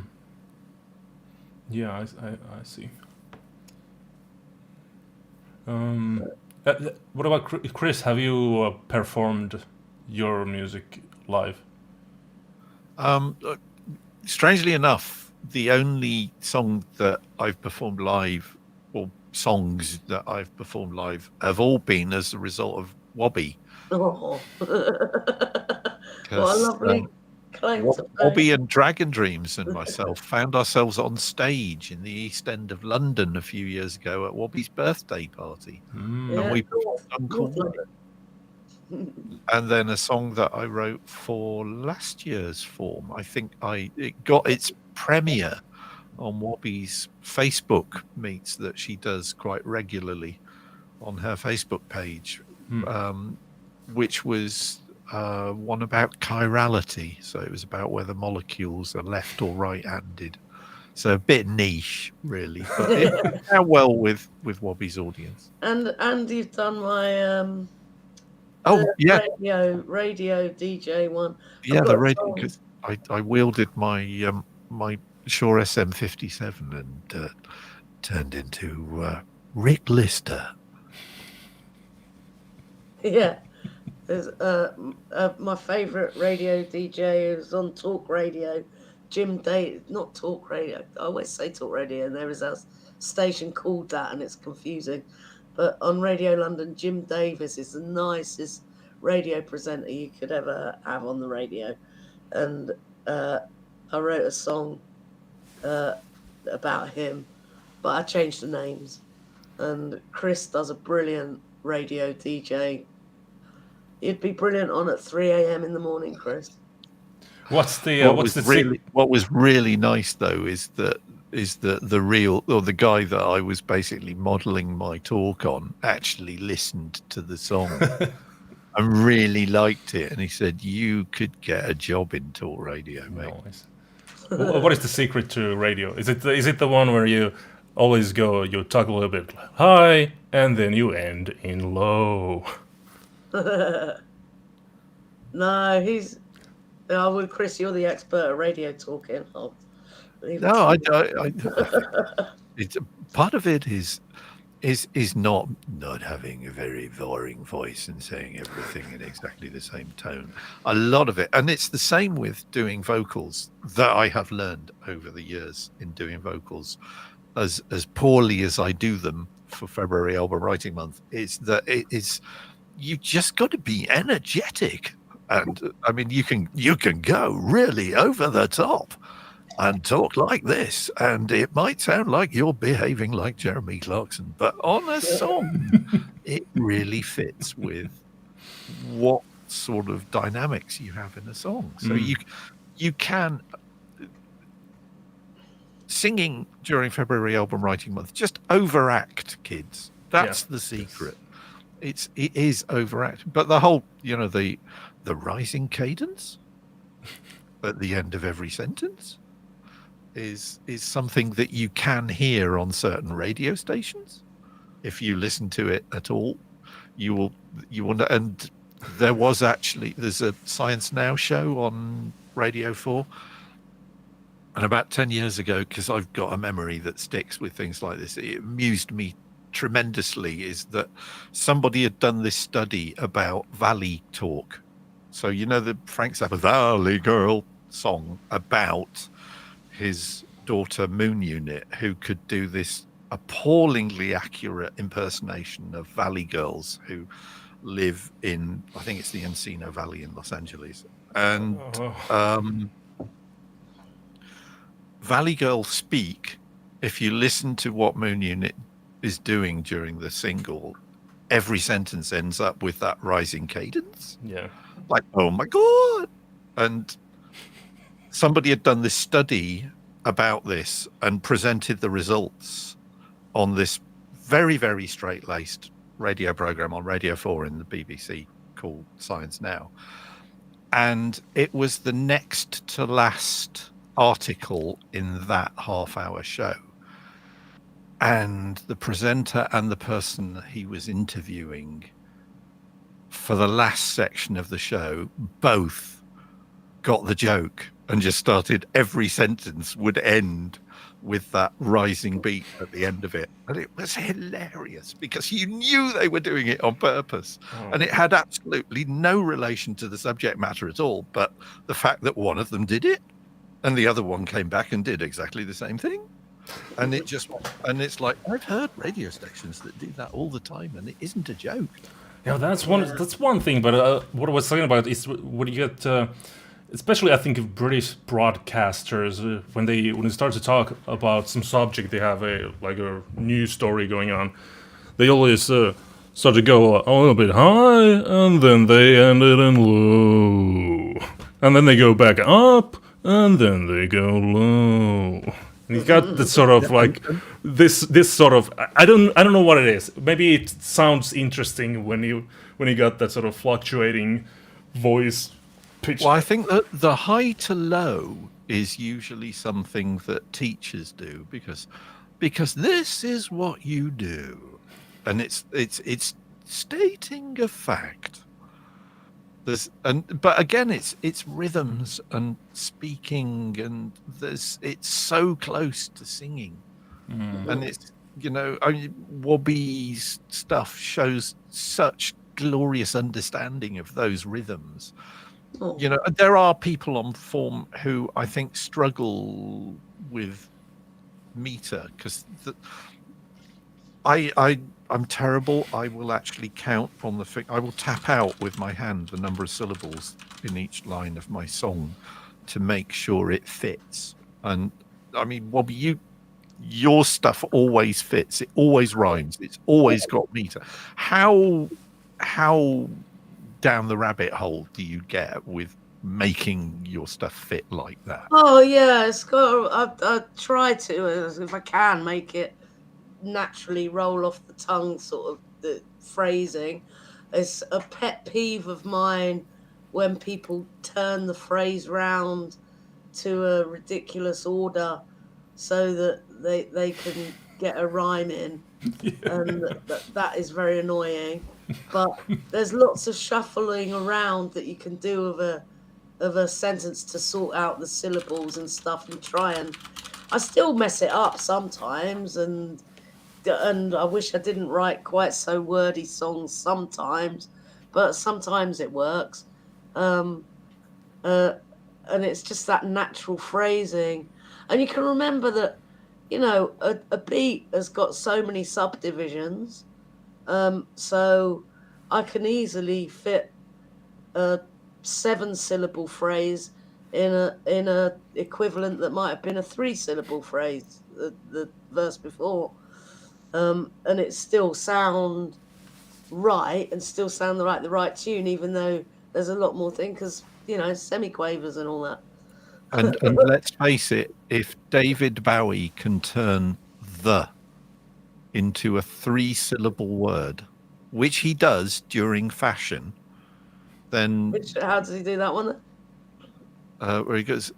Yeah, I see. What about Chris? Have you performed your music live? Strangely enough, the only song that I've performed live, or songs that I've performed live, have all been as a result of Wobbie. Oh, what a 'Cause, lovely claim to fame. Wobbie and Dragon Dreams and myself found ourselves on stage in the East End of London a few years ago at Wobbie's birthday party. Mm. And we North- performed Uncle North Wobbie. London. And then a song that I wrote for last year's form. I think it got its premiere on Wobbie's Facebook meets that she does quite regularly on her Facebook page, which was one about chirality. So it was about whether molecules are left or right-handed. So a bit niche, really, but it went out well with Wobbie's audience. And you've done my Oh the yeah, radio DJ one. I've yeah, got the a radio. song. Because I wielded my my Shure SM57 and turned into Rick Lister. Yeah. There's my favourite radio DJ is on Talk Radio, Jim Day. Not Talk Radio. I always say Talk Radio, and there is a station called that, and it's confusing. But on Radio London, Jim Davis is the nicest radio presenter you could ever have on the radio, and I wrote a song about him, but I changed the names. And Chris does a brilliant radio DJ. You'd be brilliant on at 3 a.m. in the morning, Chris. What's the What was really nice though is that the real, or the guy that I was basically modeling my talk on actually listened to the song and really liked it, and he said, "You could get a job in talk radio, mate." Nice. What is the secret to radio? Is it the one where you always go, you talk a little bit high and then you end in low? No, well, Chris, you're the expert at radio talking. I'll leave it No, to you. it's part of it is not having a very boring voice and saying everything in exactly the same tone. A lot of it, and it's the same with doing vocals that I have learned over the years in doing vocals, as poorly as I do them for February album writing month, is that you just got to be energetic, and I mean you can go really over the top and talk like this, and it might sound like you're behaving like Jeremy Clarkson, but on a song, it really fits with what sort of dynamics you have in a song. So you can, singing during February album writing month, just overact, kids. That's the secret. It is overact, but the whole, the rising cadence at the end of every sentence is something that you can hear on certain radio stations. If you listen to it at all, you will know. And there's a Science Now show on Radio 4. And about 10 years ago, because I've got a memory that sticks with things like this, it amused me tremendously, is that somebody had done this study about valley talk. So, the Frank Zappa Valley Girl song about his daughter Moon Unit, who could do this appallingly accurate impersonation of valley girls who live in, I think it's the Encino Valley in Los Angeles. And Valley Girl speak, if you listen to what Moon Unit is doing during the single, every sentence ends up with that rising cadence. Yeah. Like, oh my God. And somebody had done this study about this and presented the results on this very, very straight-laced radio program on Radio 4 in the BBC called Science Now. And it was the next to last article in that half-hour show. And the presenter and the person he was interviewing for the last section of the show both got the joke and just started, every sentence would end with that rising beat at the end of it. And it was hilarious because you knew they were doing it on purpose. And it had absolutely no relation to the subject matter at all, but the fact that one of them did it and the other one came back and did exactly the same thing. And it's like, I've heard radio stations that do that all the time, and it isn't a joke. Yeah, that's one thing. But what I was talking about is when you get, especially I think of British broadcasters, when they start to talk about some subject, they have a news story going on. They always start to go a little bit high, and then they end it in low, and then they go back up, and then they go low. And you got this sort of this sort of, I don't know what it is. Maybe it sounds interesting when you got that sort of fluctuating voice pitch. Well, I think that the high to low is usually something that teachers do because this is what you do, and it's stating a fact. But again, it's rhythms and speaking, and it's so close to singing, and it's Wobbie's stuff shows such glorious understanding of those rhythms. There are people on FAWM who I think struggle with meter because I'm terrible. I will actually count on I will tap out with my hand the number of syllables in each line of my song to make sure it fits. And I mean, Wobbie, your stuff always fits. It always rhymes. It's always got meter. How down the rabbit hole do you get with making your stuff fit like that? Oh yeah, it's got. I try to, if I can, make it naturally roll off the tongue, sort of the phrasing. It's a pet peeve of mine when people turn the phrase round to a ridiculous order so that they can get a rhyme in. And that is very annoying. But there's lots of shuffling around that you can do of a sentence to sort out the syllables and stuff, and try, and I still mess it up sometimes, and I wish I didn't write quite so wordy songs sometimes, but sometimes it works. And it's just that natural phrasing. And you can remember that, a beat has got so many subdivisions. So I can easily fit a 7-syllable phrase in a equivalent that might have been a 3-syllable phrase, the verse before. And it still sound right and still sound the right tune, even though there's a lot more thing, because semiquavers and all that. And let's face it, if David Bowie can turn the into a 3-syllable word, which he does during Fashion, then How does he do that one? where he goes,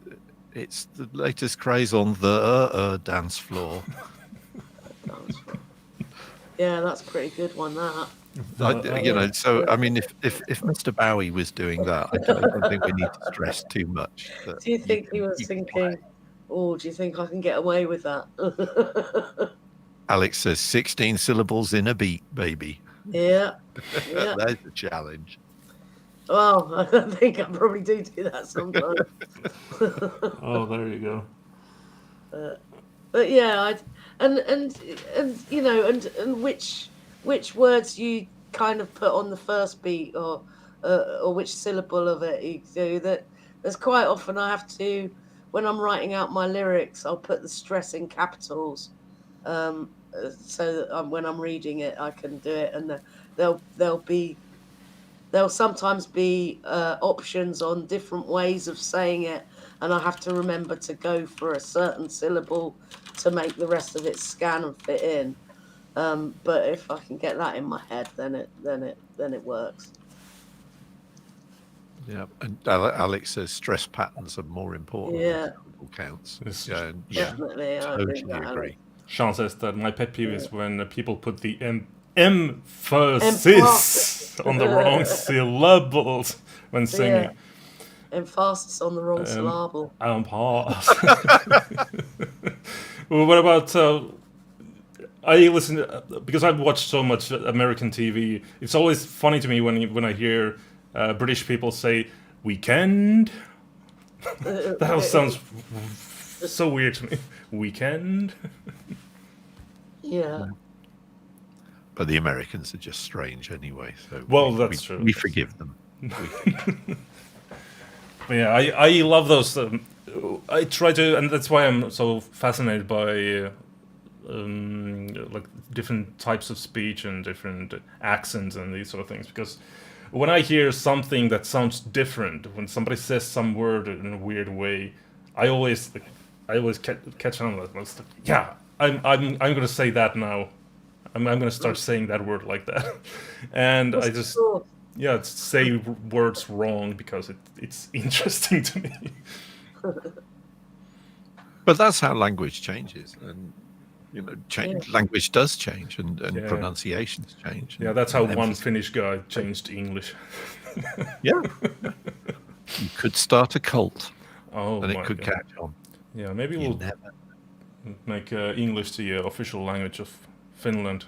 It's the latest craze on the dance floor. Yeah, that's a pretty good one. That. So I mean, if Mr. Bowie was doing that, I don't think we need to stress too much. That Do you think he was thinking, "Oh, do you think I can get away with that?" Alex says 16 syllables in a beat, baby. Yeah. There's a challenge. Well, I think I probably do that sometimes. Oh, there you go. But yeah, and which words you kind of put on the first beat or which syllable of it you do. That there's quite often I have to, when I'm writing out my lyrics, I'll put the stress in capitals, so that when I'm reading it I can do it, and there'll sometimes be options on different ways of saying it, and I have to remember to go for a certain syllable to make the rest of it scan and fit in. But if I can get that in my head, then it works. Yeah, and Alex says stress patterns are more important than syllable counts. Definitely, totally agree. Sean says that my pet peeve is when people put the emphasis on the wrong syllables when singing. Yeah. Emphasis on the wrong syllable. Well, what about? I listen because I've watched so much American TV. It's always funny to me when I hear British people say weekend. That sounds so weird to me. Weekend. Yeah. But the Americans are just strange anyway. So that's true. We forgive them. Yeah, I love those. I try to, and that's why I'm so fascinated by like different types of speech and different accents and these sort of things. Because when I hear something that sounds different, when somebody says some word in a weird way, I always catch on with that. Yeah, I'm going to say that now. I'm going to start saying that word like that, and I just. Cool. Yeah, say words wrong because it's interesting to me. But that's how language changes, and language does change, and pronunciations change. Yeah, that's how one Finnish guy changed to English. Yeah, you could start a cult, and it could catch on. Yeah, maybe we'll make English the official language of Finland.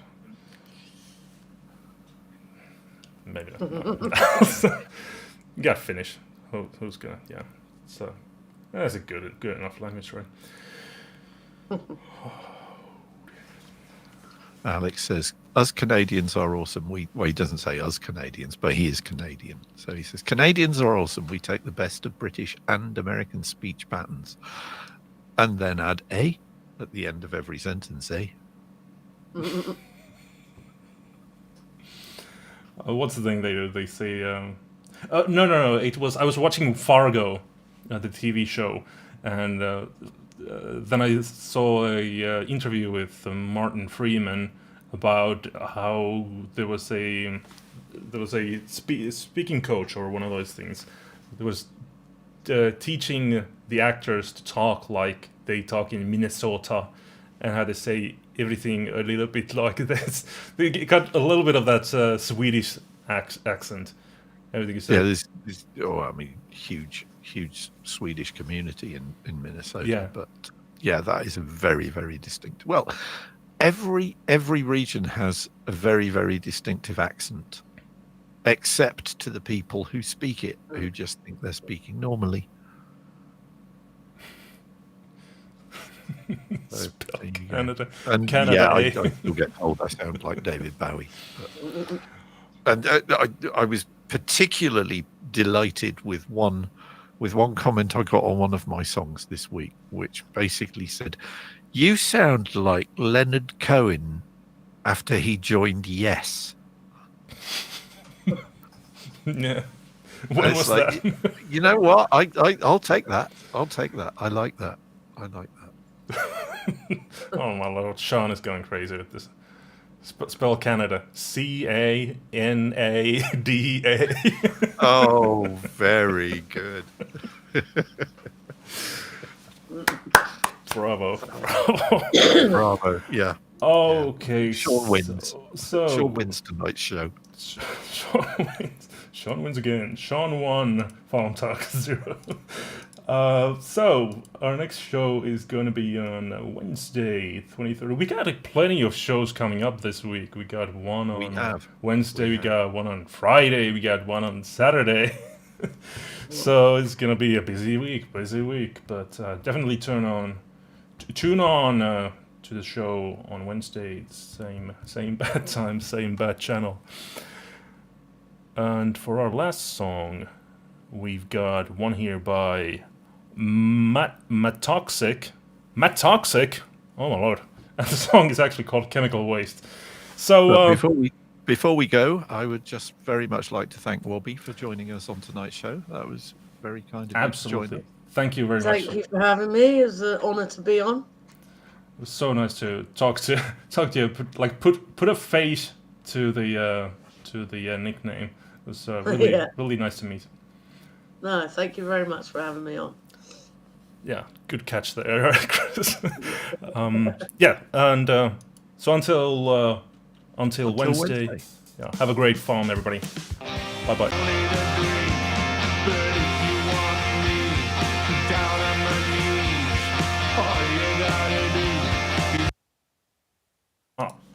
Maybe not. You got Finnish. Who's gonna? Yeah. So that's a good enough language, right? Alex says, us Canadians are awesome. He doesn't say us Canadians, but he is Canadian. So he says, Canadians are awesome. We take the best of British and American speech patterns. And then add a at the end of every sentence, eh? What's the thing they do? They say, no. It was I was watching Fargo, the TV show, and then I saw a interview with Martin Freeman about how there was a speaking coach or one of those things. There was teaching the actors to talk like they talk in Minnesota, and how to say everything a little bit like this. They got a little bit of that Swedish accent. Everything you said. Yeah, there's huge Swedish community in Minnesota. Yeah. But yeah, that is a very, very distinct. Well, every region has a very, very distinctive accent, except to the people who speak it, who just think they're speaking normally. So, Canada. And Canada, yeah, I still get told I sound like David Bowie. And I was particularly delighted with one comment I got on one of my songs this week, which basically said, "You sound like Leonard Cohen after he joined Yes." Yeah. When was like, that? You know what? I'll take that. I like that. Oh my lord, Sean is going crazy with this. Spell Canada. Canada. Oh, very good. Bravo. Bravo. Yeah. Okay. Sean wins. So Sean wins tonight's show. Sean wins. Sean wins again. Sean won. FAWMtalk 0. So our next show is going to be on Wednesday, 23rd. We got plenty of shows coming up this week. We got one on Wednesday. We got one on Friday. We got one on Saturday. So it's gonna be a busy week. But definitely tune on to the show on Wednesday. Same bad time, same bad channel. And for our last song, we've got one here by Matt Toxic. Oh my lord! And the song is actually called "Chemical Waste." So before we go, I would just very much like to thank Wobbie for joining us on tonight's show. That was very kind of you to join absolutely, us. thank you very much. Thank you for having me. It was an honour to be on. It was so nice to talk to you. Put a face to the nickname. It was really nice to meet. No, thank you very much for having me on. Yeah, good catch there, Chris. Yeah, and so until Wednesday. Yeah, have a great FAWM, everybody. Bye bye.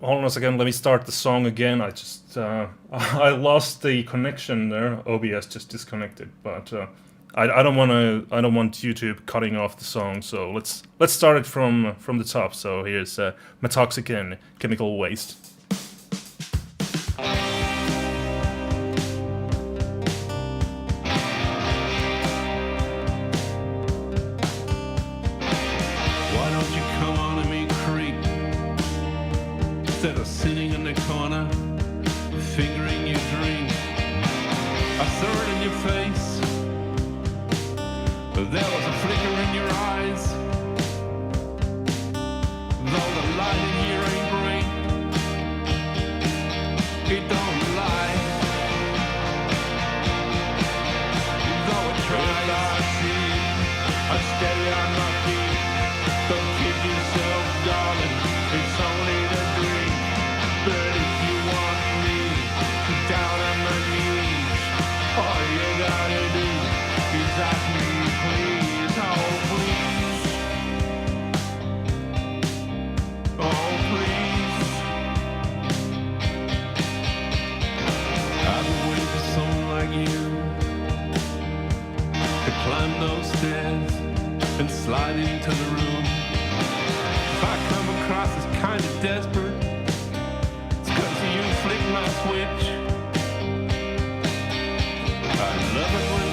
Hold on a second. Let me start the song again. I just I lost the connection there. OBS just disconnected, but I don't want YouTube cutting off the song. So let's start it from the top. So here's Matoxic and Chemical Waste. Why don't you come on and meet Creek? Instead of sitting in the corner, fingering your drink. I saw it in your face. There was a flicker in your eyes. Though the light in here ain't great, it don't lie. Though it tries, I see, I'm steady on my feet. Don't kid yourself, darling, it's only a dream. But if you want me down on my knees, all you gotta do is ask me, please, oh please, oh please. I've been waiting for someone like you to climb those stairs and slide into the room. If I come across as kind of desperate, it's 'cause you flick my switch. I love it when